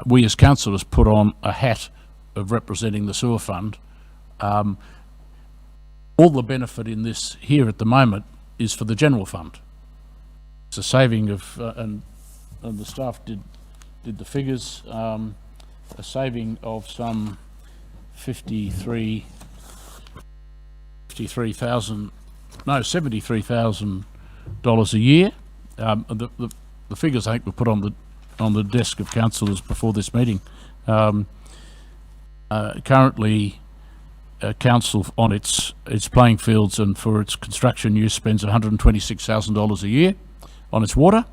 we as councillors put on a hat of representing the sewer fund. All the benefit in this here at the moment is for the general fund. It's a saving of, and the staff did the figures, a saving of some $73,000 a year. The figures I think were put on the desk of councillors before this meeting. Currently, council on its playing fields and for its construction use spends $126,000 a year on its water,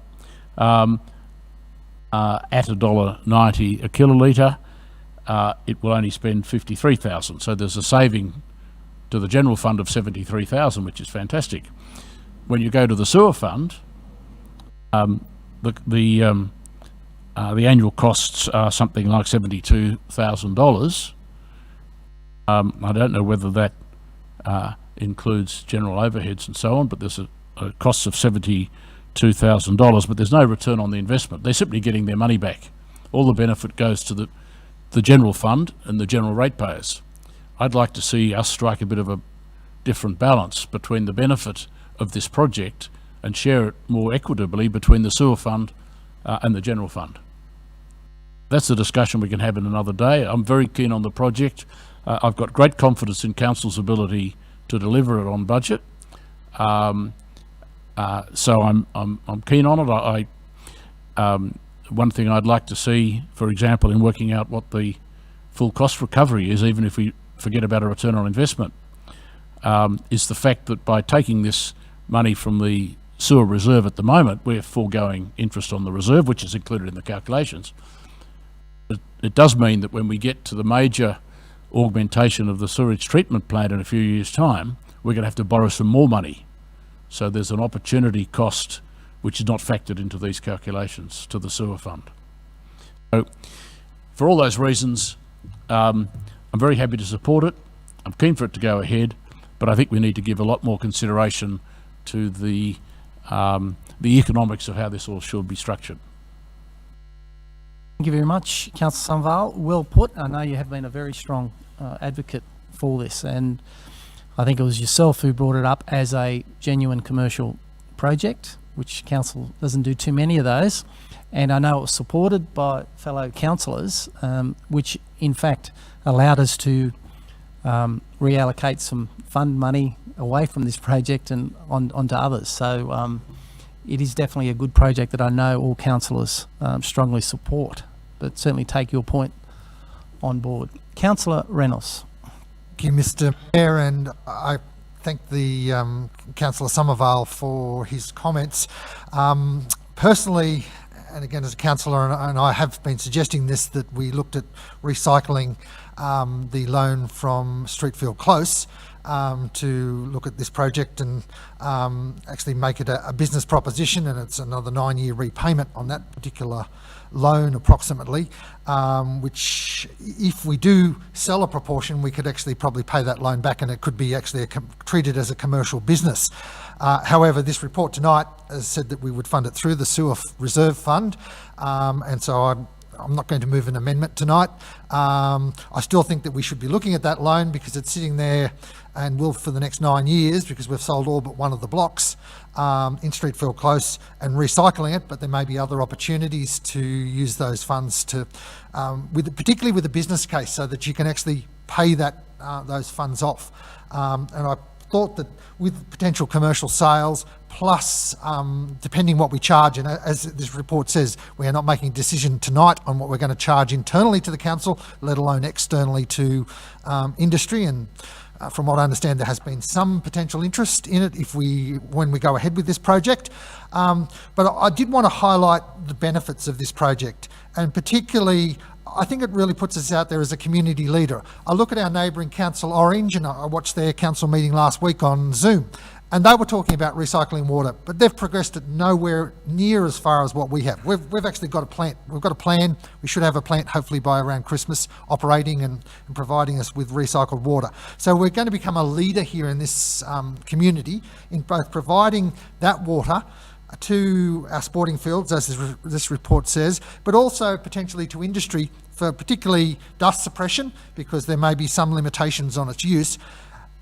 at $1.90 a kilolitre. It will only spend $53,000. So there's a saving to the general fund of $73,000, which is fantastic. When you go to the sewer fund, the annual costs are something like $72,000. I don't know whether that includes general overheads and so on, but there's a cost of $72,000, but there's no return on the investment. They're simply getting their money back. All the benefit goes to the general fund and the general ratepayers. I'd like to see us strike a bit of a different balance between the benefit of this project and share it more equitably between the sewer fund and the general fund. That's a discussion we can have in another day. I'm very keen on the project. I've got great confidence in council's ability to deliver it on budget. So I'm keen on it. One thing I'd like to see, for example, in working out what the full cost recovery is, even if we forget about a return on investment, is the fact that by taking this money from the sewer reserve at the moment, we're foregoing interest on the reserve, which is included in the calculations. But it does mean that when we get to the major augmentation of the sewage treatment plant in a few years' time, we're going to have to borrow some more money. So there's an opportunity cost which is not factored into these calculations to the sewer fund. So for all those reasons, I'm very happy to support it. I'm keen for it to go ahead, but I think we need to give a lot more consideration to the economics of how this all should be structured. Thank you very much, Councillor Sunval. Well put. I know you have been a very strong advocate for this, and I think it was yourself who brought it up as a genuine commercial project, which council doesn't do too many of those. And I know it was supported by fellow councillors, which in fact allowed us to reallocate some fund money away from this project and onto others. So it is definitely a good project that I know all councillors strongly support, but certainly take your point on board. Councillor Reynolds. Thank you, Mr. Mayor, and I thank the Councillor Somervale for his comments. Personally, and again as a councillor, and I have been suggesting this, that we looked at recycling the loan from Streetfield Close to look at this project and actually make it a business proposition, and it's another 9-year repayment on that particular loan approximately, which if we do sell a proportion, we could actually probably pay that loan back and it could be actually treated as a commercial business. However, this report tonight has said that we would fund it through the Sewer Reserve Fund, and so I'm not going to move an amendment tonight. I still think that we should be looking at that loan because it's sitting there and will for the next 9 years, because we've sold all but one of the blocks in Streetfield Close and recycling it, but there may be other opportunities to use those funds to, particularly with a business case, so that you can actually pay those funds off. And I thought that with potential commercial sales, plus depending what we charge, and as this report says, we are not making a decision tonight on what we're going to charge internally to the council, let alone externally to industry, and from what I understand, there has been some potential interest in it when we go ahead with this project. But I did want to highlight the benefits of this project, and particularly I think it really puts us out there as a community leader. I look at our neighbouring council, Orange, and I watched their council meeting last week on Zoom, and they were talking about recycling water, but they've progressed it nowhere near as far as what we have. We've actually got a plant. We've got a plan. We should have a plant hopefully by around Christmas operating and providing us with recycled water. So we're going to become a leader here in this community in both providing that water to our sporting fields, as this report says, but also potentially to industry for particularly dust suppression, because there may be some limitations on its use.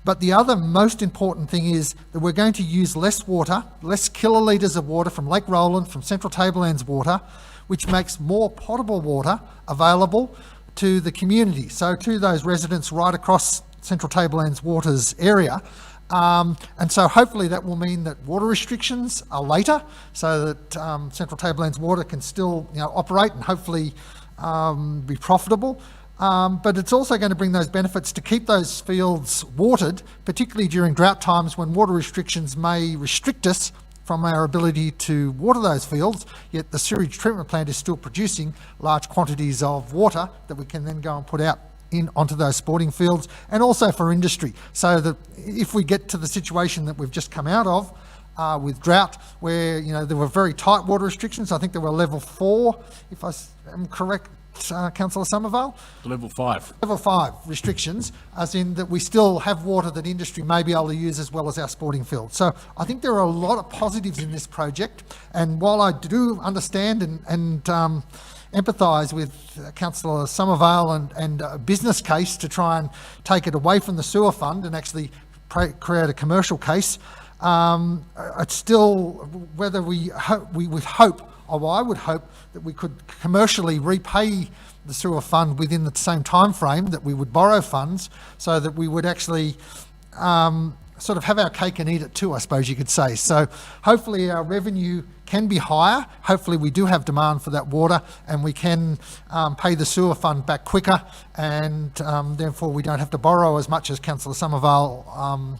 But the other most important thing is that we're going to use less water, less kilolitres of water from Lake Roland, from Central Tablelands water, which makes more potable water available to the community. So to those residents right across Central Tablelands Waters area. And so hopefully that will mean that water restrictions are later, so that Central Tablelands Water can still operate and hopefully be profitable. But it's also going to bring those benefits to keep those fields watered, particularly during drought times when water restrictions may restrict us from our ability to water those fields, yet the sewage treatment plant is still producing large quantities of water that we can then go and put out onto those sporting fields, and also for industry, so that if we get to the situation that we've just come out of with drought, where there were very tight water restrictions. I think there were level 4, if I am correct, Councillor Somervale? Level 5. Level 5 restrictions, as in that we still have water that industry may be able to use as well as our sporting fields. So I think there are a lot of positives in this project, and while I do understand and empathise with Councillor Somervale and a business case to try and take it away from the sewer fund and actually create a commercial case, it's still whether I would hope that we could commercially repay the sewer fund within the same time frame that we would borrow funds, so that we would actually sort of have our cake and eat it too, I suppose you could say. So hopefully our revenue can be higher. Hopefully we do have demand for that water, and we can pay the sewer fund back quicker, and therefore we don't have to borrow as much as Councillor Somervale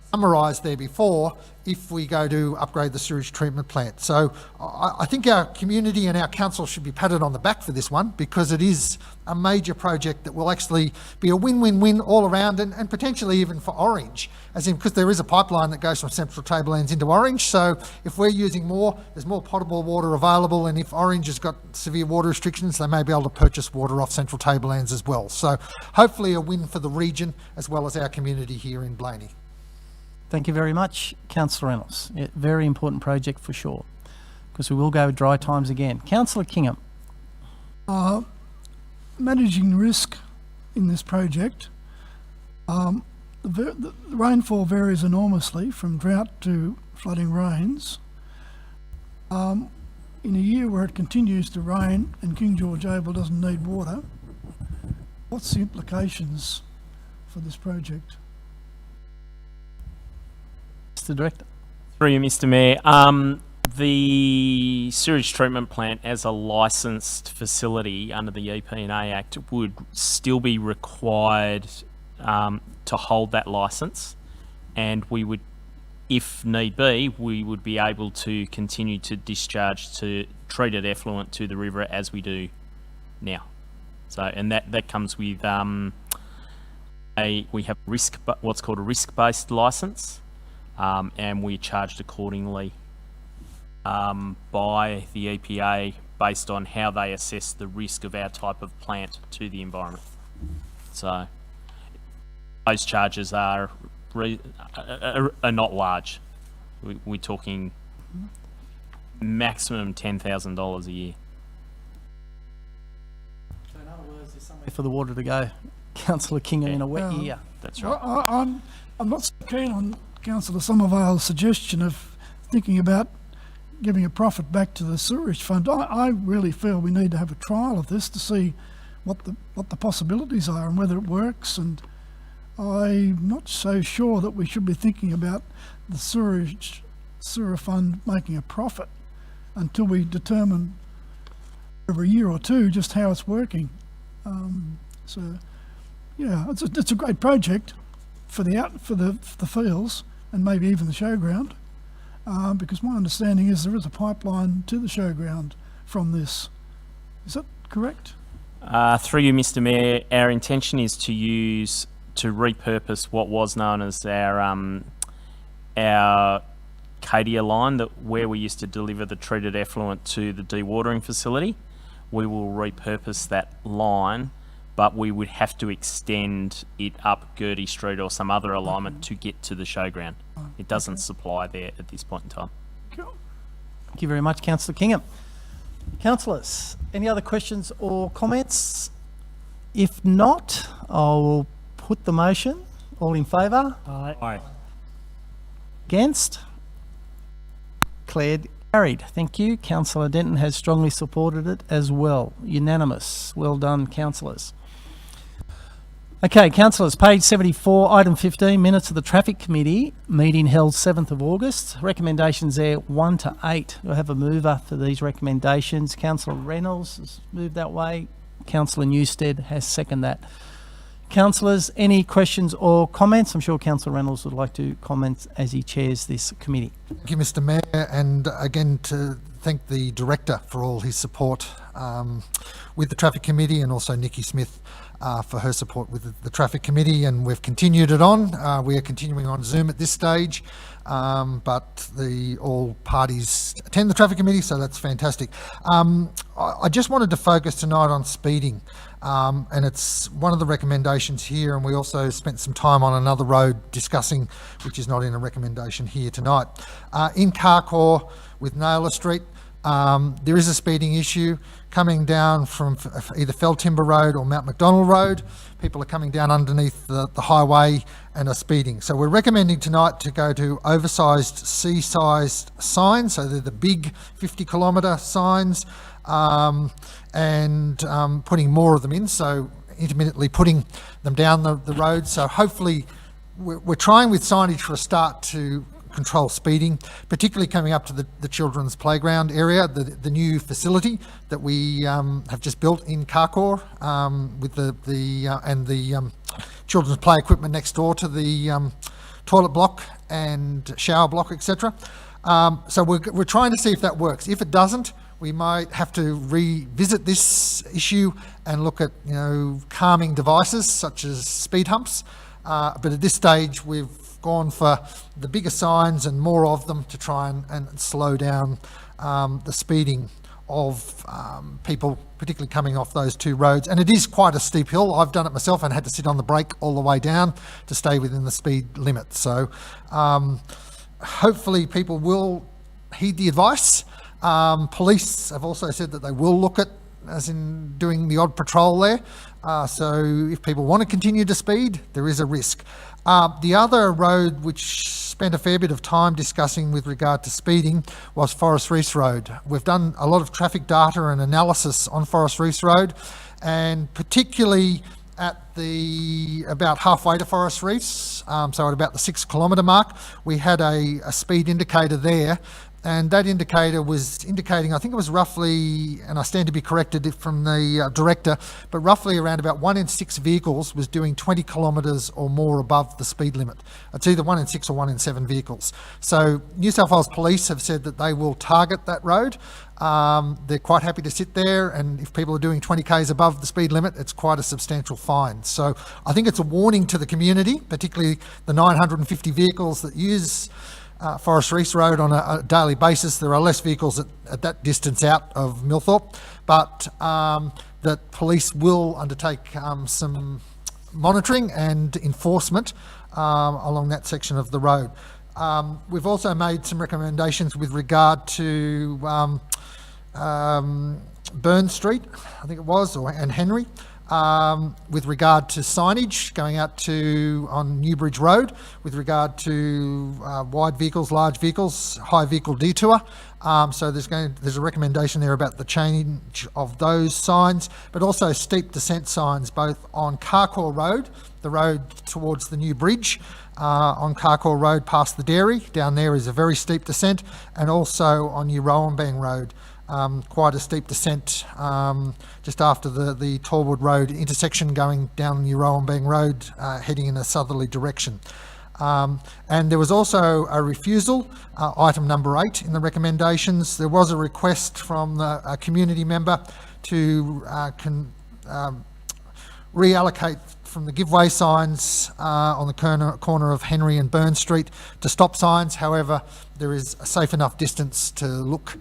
summarised there before, if we go to upgrade the sewage treatment plant. So I think our community and our council should be patted on the back for this one, because it is a major project that will actually be a win-win-win all around, and potentially even for Orange, as in because there is a pipeline that goes from Central Tablelands into Orange. So if we're using more, there's more potable water available, and if Orange has got severe water restrictions, they may be able to purchase water off Central Tablelands as well. So hopefully a win for the region as well as our community here in Blayney. Thank you very much, Councillor Reynolds. Very important project for sure, because we will go dry times again. Councillor Kingham. Managing risk in this project, the rainfall varies enormously from drought to flooding rains. In a year where it continues to rain and King George Oval doesn't need water, what's the implications for this project? Mr. Director. Through you, Mr. Mayor. The sewage treatment plant as a licensed facility under the EP&A Act would still be required to hold that license, and we would, if need be, we would be able to continue to discharge to treated effluent to the river as we do now. So, and that comes with we have what's called a risk-based license, and we're charged accordingly by the EPA based on how they assess the risk of our type of plant to the environment. So those charges are not large. We're talking maximum $10,000 a year. So in other words, there's somewhere for the water to go. Councillor Kingham in a wet year. That's right. I'm not so keen on Councillor Somervale's suggestion of thinking about giving a profit back to the sewerage fund. I really feel we need to have a trial of this to see what the possibilities are and whether it works, and I'm not so sure that we should be thinking about the sewer fund making a profit until we determine over a year or two just how it's working. So yeah, it's a great project for the fields and maybe even the showground. Because my understanding is there is a pipeline to the showground from this. Is that correct? Through you, Mr. Mayor, our intention is to repurpose what was known as our Cadia line, where we used to deliver the treated effluent to the dewatering facility. We will repurpose that line, but we would have to extend it up Gertie Street or some other alignment to get to the showground. It doesn't supply there at this point in time. Cool. Thank you very much, Councillor Kingham. Councillors, any other questions or comments? If not, I will put the motion. All in favour? Aye. Against? Declared carried. Thank you. Councillor Denton has strongly supported it as well. Unanimous. Well done, councillors. Okay, councillors, page 74, item 15, minutes of the Traffic Committee meeting held 7th of August. Recommendations there 1 to 8. We'll have a mover for these recommendations. Councillor Reynolds has moved that way. Councillor Newstead has seconded that. Councillors, any questions or comments? I'm sure Councillor Reynolds would like to comment as he chairs this committee. Thank you, Mr. Mayor, and again to thank the Director for all his support with the Traffic Committee, and also Nikki Smith for her support with the Traffic Committee, and we've continued it on. We are continuing on Zoom at this stage, but all parties attend the Traffic Committee, so that's fantastic. I just wanted to focus tonight on speeding, and it's one of the recommendations here, and we also spent some time on another road discussing, which is not in a recommendation here tonight. In Carcoar with Naylor Street, there is a speeding issue coming down from either Fell Timber Road or Mount Macdonald Road. People are coming down underneath the highway and are speeding. So we're recommending tonight to go to oversized C-sized signs, so they're the big 50-kilometre signs, and putting more of them in, so intermittently putting them down the road. So hopefully we're trying with signage for a start to control speeding, particularly coming up to the children's playground area, the new facility that we have just built in Carcoar, with the children's play equipment next door to the toilet block and shower block, etc. So we're trying to see if that works. If it doesn't, we might have to revisit this issue and look at calming devices such as speed humps. But at this stage, we've gone for the bigger signs and more of them to try and slow down the speeding of people, particularly coming off those two roads. And it is quite a steep hill. I've done it myself and had to sit on the brake all the way down to stay within the speed limit. So hopefully people will heed the advice. Police have also said that they will look at as in doing the odd patrol there. So if people want to continue to speed, there is a risk. The other road which spent a fair bit of time discussing with regard to speeding was Forest Reefs Road. We've done a lot of traffic data and analysis on Forest Reefs Road, and particularly at about halfway to Forest Reefs, so at about the 6 kilometre mark, we had a speed indicator there, and that indicator was indicating, I think it was roughly, and I stand to be corrected from the director, but roughly around about 1 in 6 vehicles was doing 20 kilometres or more above the speed limit. It's either 1 in 6 or 1 in 7 vehicles. So New South Wales Police have said that they will target that road. They're quite happy to sit there, and if people are doing 20 k's above the speed limit, it's quite a substantial fine. So I think it's a warning to the community, particularly the 950 vehicles that use Forest Reefs Road on a daily basis. There are less vehicles at that distance out of Millthorpe, but that police will undertake some monitoring and enforcement along that section of the road. We've also made some recommendations with regard to Burn Street, I think it was, and Henry, with regard to signage going out to on Newbridge Road, with regard to wide vehicles, large vehicles, high vehicle detour. So there's a recommendation there about the change of those signs, but also steep descent signs both on Carcoar Road, the road towards the new bridge, on Carcoar Road past the dairy. Down there is a very steep descent, and also on New Rowanbang Road. Quite a steep descent just after the Torwood Road intersection going down New Rowanbang Road, heading in a southerly direction. And there was also a refusal, item number 8 in the recommendations. There was a request from a community member to reallocate from the giveaway signs on the corner of Henry and Burn Street to stop signs. However, there is a safe enough distance to look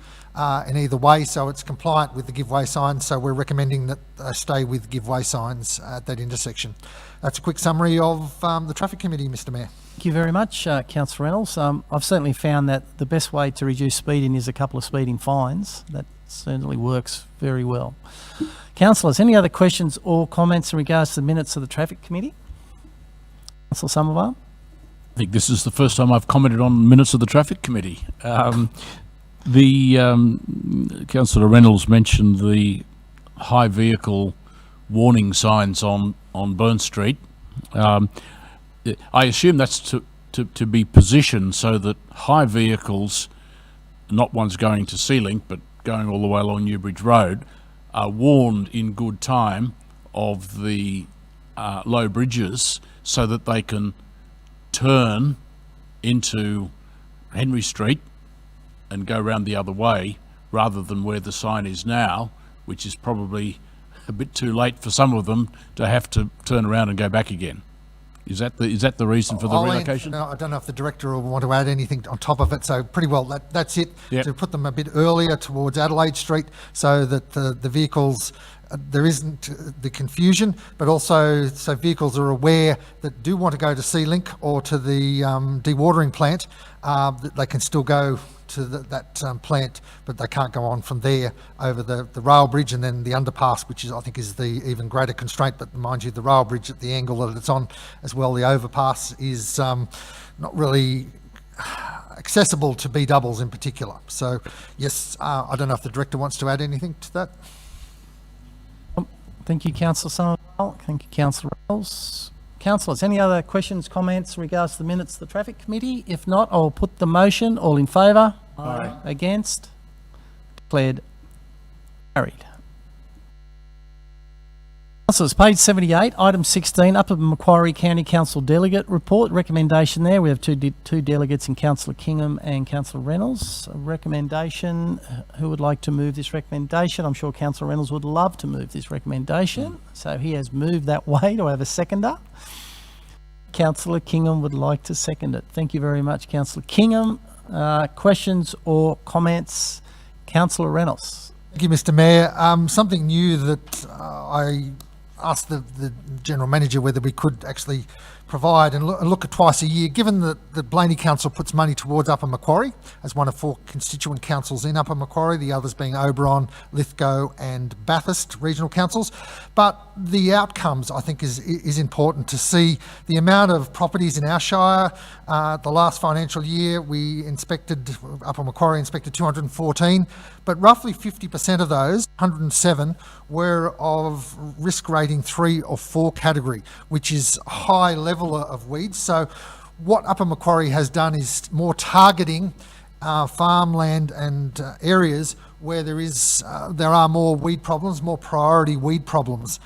in either way, so it's compliant with the giveaway signs. So we're recommending that stay with giveaway signs at that intersection. That's a quick summary of the Traffic Committee, Mr Mayor. Thank you very much, Councillor Reynolds. I've certainly found that the best way to reduce speeding is a couple of speeding fines. That certainly works very well. Councillors, any other questions or comments in regards to the minutes of the Traffic Committee? Councillor Somerville? I think this is the first time I've commented on minutes of the Traffic Committee. Councillor Reynolds mentioned the high vehicle warning signs on Burn Street. I assume that's to be positioned so that high vehicles, not ones going to Sealink but going all the way along Newbridge Road, are warned in good time of the low bridges so that they can turn into Henry Street and go round the other way, rather than where the sign is now, which is probably a bit too late for some of them to have to turn around and go back again. Is that the reason for the relocation? I don't know if the director will want to add anything on top of it. So pretty well that's it. Yep. To put them a bit earlier towards Adelaide Street, so that the vehicles, there isn't the confusion, but also so vehicles are aware that do want to go to Sealink or to the dewatering plant, that they can still go to that plant, but they can't go on from there over the rail bridge and then the underpass, which is, I think, is the even greater constraint. But mind you, the rail bridge at the angle that it's on as well, the overpass, is not really accessible to B doubles in particular. So yes, I don't know if the director wants to add anything to that. Thank you, Councillor Somerville. Thank you, Councillor Reynolds. Councillors, any other questions, comments in regards to the minutes of the Traffic Committee? If not, I'll put the motion. All in favour? Aye. Against? Declared carried. Councillors, page 78, item 16, Upper Macquarie County Council Delegate Report. Recommendation there. We have two delegates in Councillor Kingham and Councillor Reynolds. A recommendation. Who would like to move this recommendation? I'm sure Councillor Reynolds would love to move this recommendation. So he has moved that way. Do I have a seconder? Councillor Kingham would like to second it. Thank you very much, Councillor Kingham. Questions or comments? Councillor Reynolds. Thank you, Mr Mayor. Something new that I asked the General Manager whether we could actually provide and look at twice a year, given that the Blayney Council puts money towards Upper Macquarie as one of 4 constituent councils in Upper Macquarie, the others being Oberon, Lithgow and Bathurst regional councils. But the outcomes, I think, is important to see the amount of properties in our Shire. The last financial year, Upper Macquarie inspected 214, but roughly 50% of those, 107, were of risk rating 3 or 4 category, which is a high level of weeds. So what Upper Macquarie has done is more targeting farmland and areas where there are more weed problems, more priority weed problems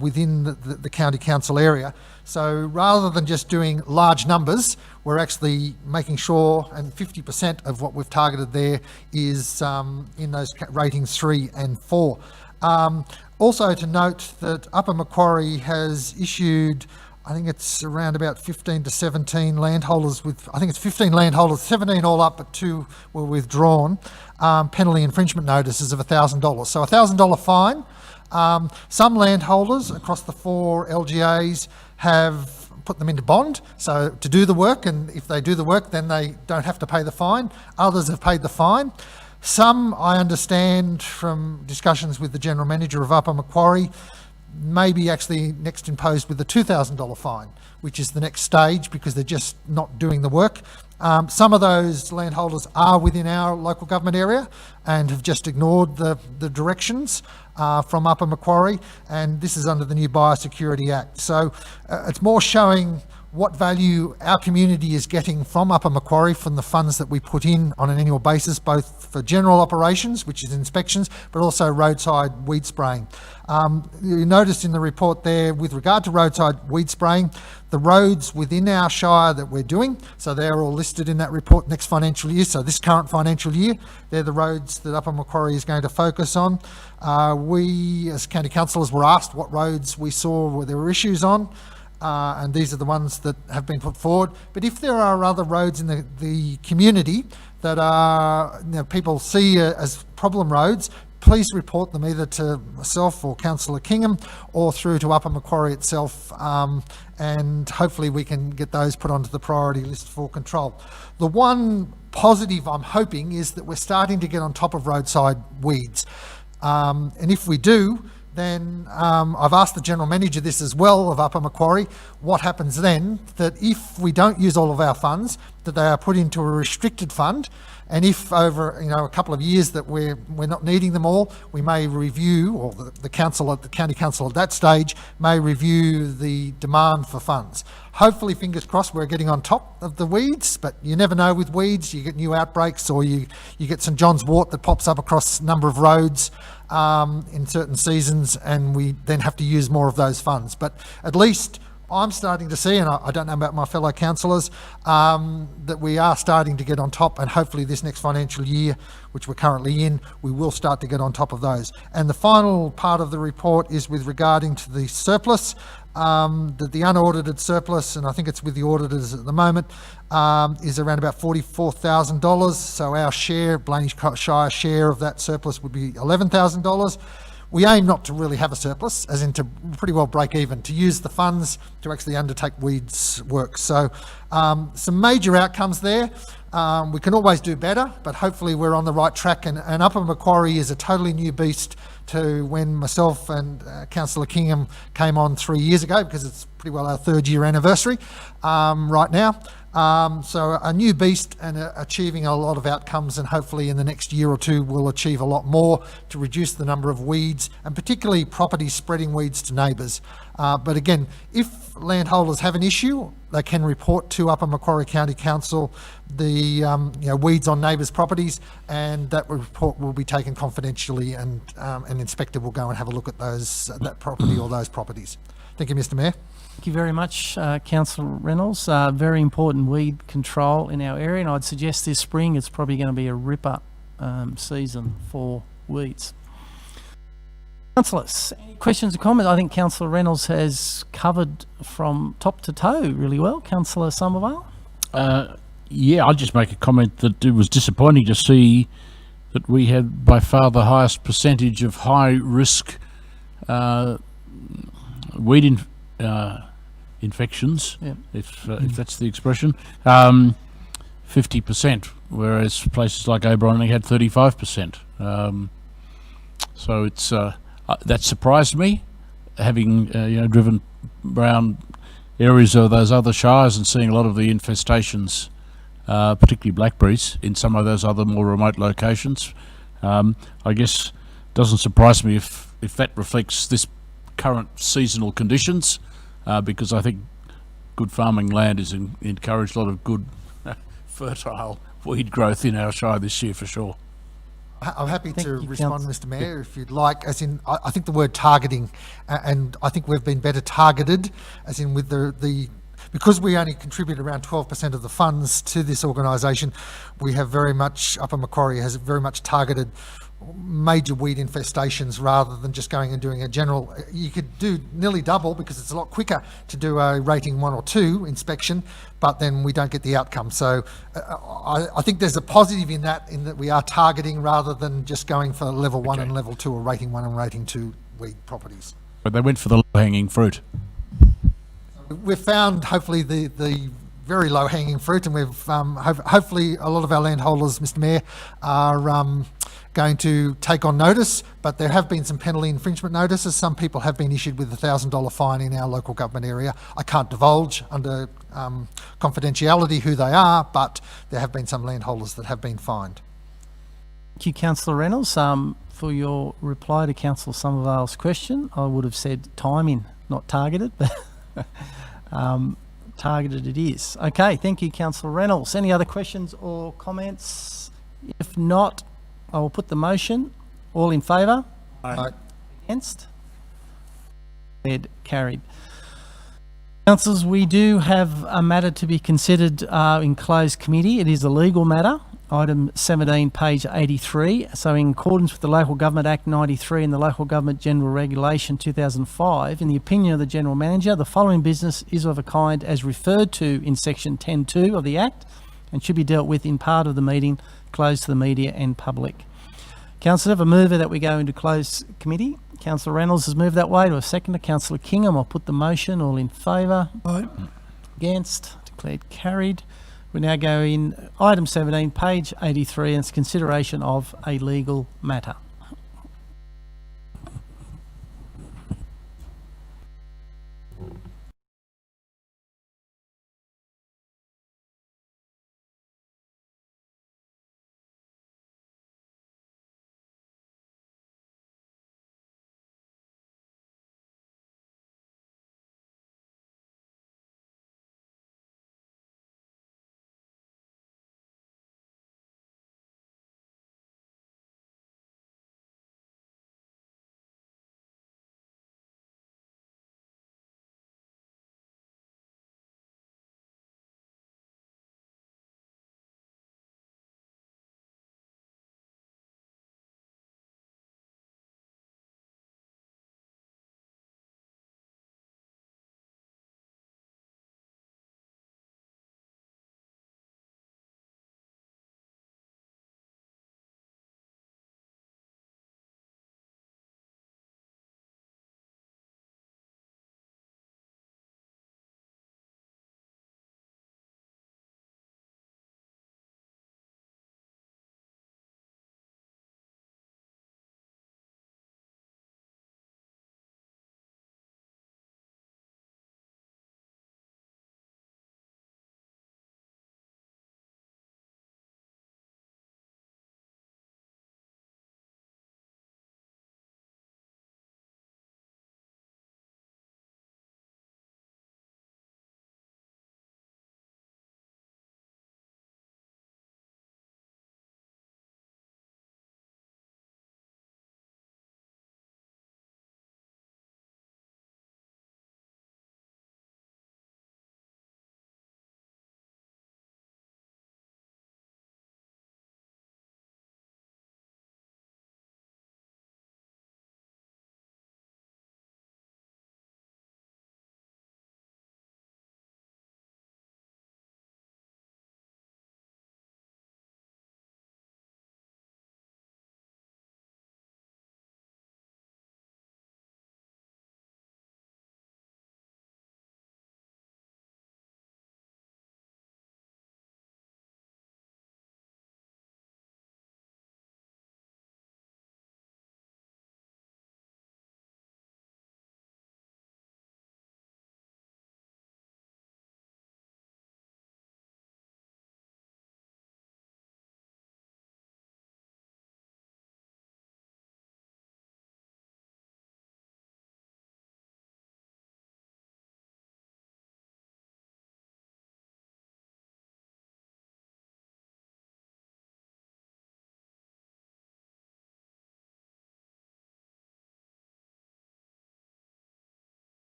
within the county council area. So rather than just doing large numbers, we're actually making sure, and 50% of what we've targeted there is in those ratings 3 and 4. Also to note that Upper Macquarie has issued, I think it's around about 15 to 17 landholders I think it's 15 landholders, 17 all up, but 2 were withdrawn, penalty infringement notices of $1,000. So $1,000 fine. Some landholders across the 4 LGAs have put them into bond, so to do the work, and if they do the work, then they don't have to pay the fine. Others have paid the fine. Some, I understand from discussions with the General Manager of Upper Macquarie, may be actually next imposed with a $2,000 fine, which is the next stage because they're just not doing the work. Some of those landholders are within our local government area and have just ignored the directions from Upper Macquarie, and this is under the new Biosecurity Act. So it's more showing what value our community is getting from Upper Macquarie from the funds that we put in on an annual basis, both for general operations, which is inspections, but also roadside weed spraying. You noticed in the report there, with regard to roadside weed spraying, the roads within our Shire that we're doing, so they're all listed in that report next financial year, so this current financial year, they're the roads that Upper Macquarie is going to focus on. We, as county councillors, were asked what roads we saw where there were issues on. And these are the ones that have been put forward. But if there are other roads in the community that are, people see as problem roads, please report them either to myself or Councillor Kingham or through to Upper Macquarie itself, and hopefully we can get those put onto the priority list for control. The one positive I'm hoping is that we're starting to get on top of roadside weeds. And if we do, then I've asked the General Manager this as well of Upper Macquarie, what happens then, that if we don't use all of our funds, that they are put into a restricted fund, and if over a couple of years that we're not needing them all, we may review, or the county council at that stage may review the demand for funds. Hopefully, fingers crossed, we're getting on top of the weeds, but you never know with weeds. You get new outbreaks, or you get St John's wort that pops up across a number of roads in certain seasons, and we then have to use more of those funds. But at least I'm starting to see, and I don't know about my fellow councillors, that we are starting to get on top, and hopefully this next financial year, which we're currently in, we will start to get on top of those. And the final part of the report is with regarding to the surplus, that the unaudited surplus, and I think it's with the auditors at the moment, is around about $44,000. So our share, Blayney Shire share of that surplus would be $11,000. We aim not to really have a surplus, as in to pretty well break even, to use the funds to actually undertake weeds work. So some major outcomes there. We can always do better, but hopefully we're on the right track. And Upper Macquarie is a totally new beast to when myself and Councillor Kingham came on 3 years ago, because it's pretty well our 3rd year anniversary right now. So a new beast, and achieving a lot of outcomes, and hopefully in the next year or two we'll achieve a lot more to reduce the number of weeds, and particularly properties spreading weeds to neighbours. But again, if landholders have an issue, they can report to Upper Macquarie County Council the weeds on neighbours' properties, and that report will be taken confidentially, and an inspector will go and have a look at that property or those properties. Thank you, Mr. Mayor. Thank you very much, Councillor Reynolds. Very important weed control in our area, and I'd suggest this spring it's probably going to be a ripper season for weeds. Councillors, any questions or comments? I think Councillor Reynolds has covered from top to toe really well. Councillor Somerville? Yeah, I'll just make a comment that it was disappointing to see that we had by far the highest percentage of high risk weed infections, Yeah. if that's the expression, 50%, whereas places like Oberon only had 35%. So it's that surprised me, having driven around areas of those other shires and seeing a lot of the infestations, particularly blackberries, in some of those other more remote locations. I guess doesn't surprise me if that reflects this current seasonal conditions, because I think good farming land has encouraged a lot of good fertile weed growth in our shire this year for sure. I'm happy Thank to you, respond, Councillor. Mr Mayor, if you'd like, as in, I think the word targeting, and I think we've been better targeted, as in with because we only contribute around 12% of the funds to this organisation, we have very much, Upper Macquarie has very much targeted major weed infestations rather than just going and doing a general. You could do nearly double because it's a lot quicker to do a rating 1 or 2 inspection, but then we don't get the outcome. So I think there's a positive in that we are targeting rather than just going for level 1 and level 2 or rating 1 and rating 2 weed properties. But they went for the low-hanging fruit. We've found hopefully the very low hanging fruit, and we've hopefully a lot of our landholders, Mr Mayor, are going to take on notice, but there have been some penalty infringement notices. Some people have been issued with a $1,000 fine in our local government area. I can't divulge under confidentiality who they are, but there have been some landholders that have been fined. Thank you, Councillor Reynolds. For your reply to Councillor Somervale's question, I would have said timing, not targeted, but targeted it is. Okay, thank you, Councillor Reynolds. Any other questions or comments? If not, I will put the motion. All in favour? Aye. Against? Carried. Councillors, we do have a matter to be considered in closed committee. It is a legal matter. Item 17, page 83. So in accordance with the Local Government Act 93 and the Local Government General Regulation 2005, in the opinion of the General Manager, the following business is of a kind as referred to in section 10.2 of the Act and should be dealt with in part of the meeting, closed to the media and public. Councillor, have a mover that we go into closed committee. Councillor Reynolds has moved that way. To a seconder, Councillor Kingham. I'll put the motion. All in favour? Aye. Against? Declared carried. We now go in item 17, page 83, and it's consideration of a legal matter.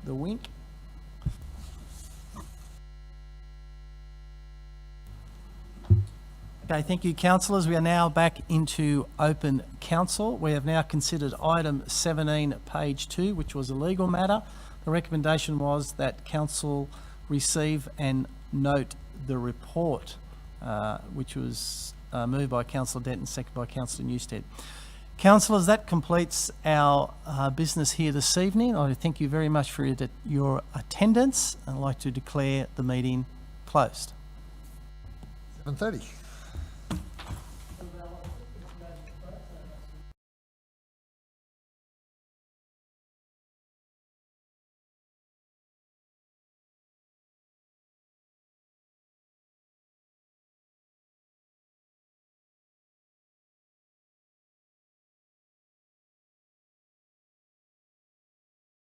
the wink. Okay, thank you, councillors. We are now back into open council. We have now considered item 17, page 2, which was a legal matter. The recommendation was that council receive and note the report, which was moved by Councillor Denton, seconded by Councillor Newstead. Councillors, that completes our business here this evening. I thank you very much for your attendance. I'd like to declare the meeting closed. 7:30.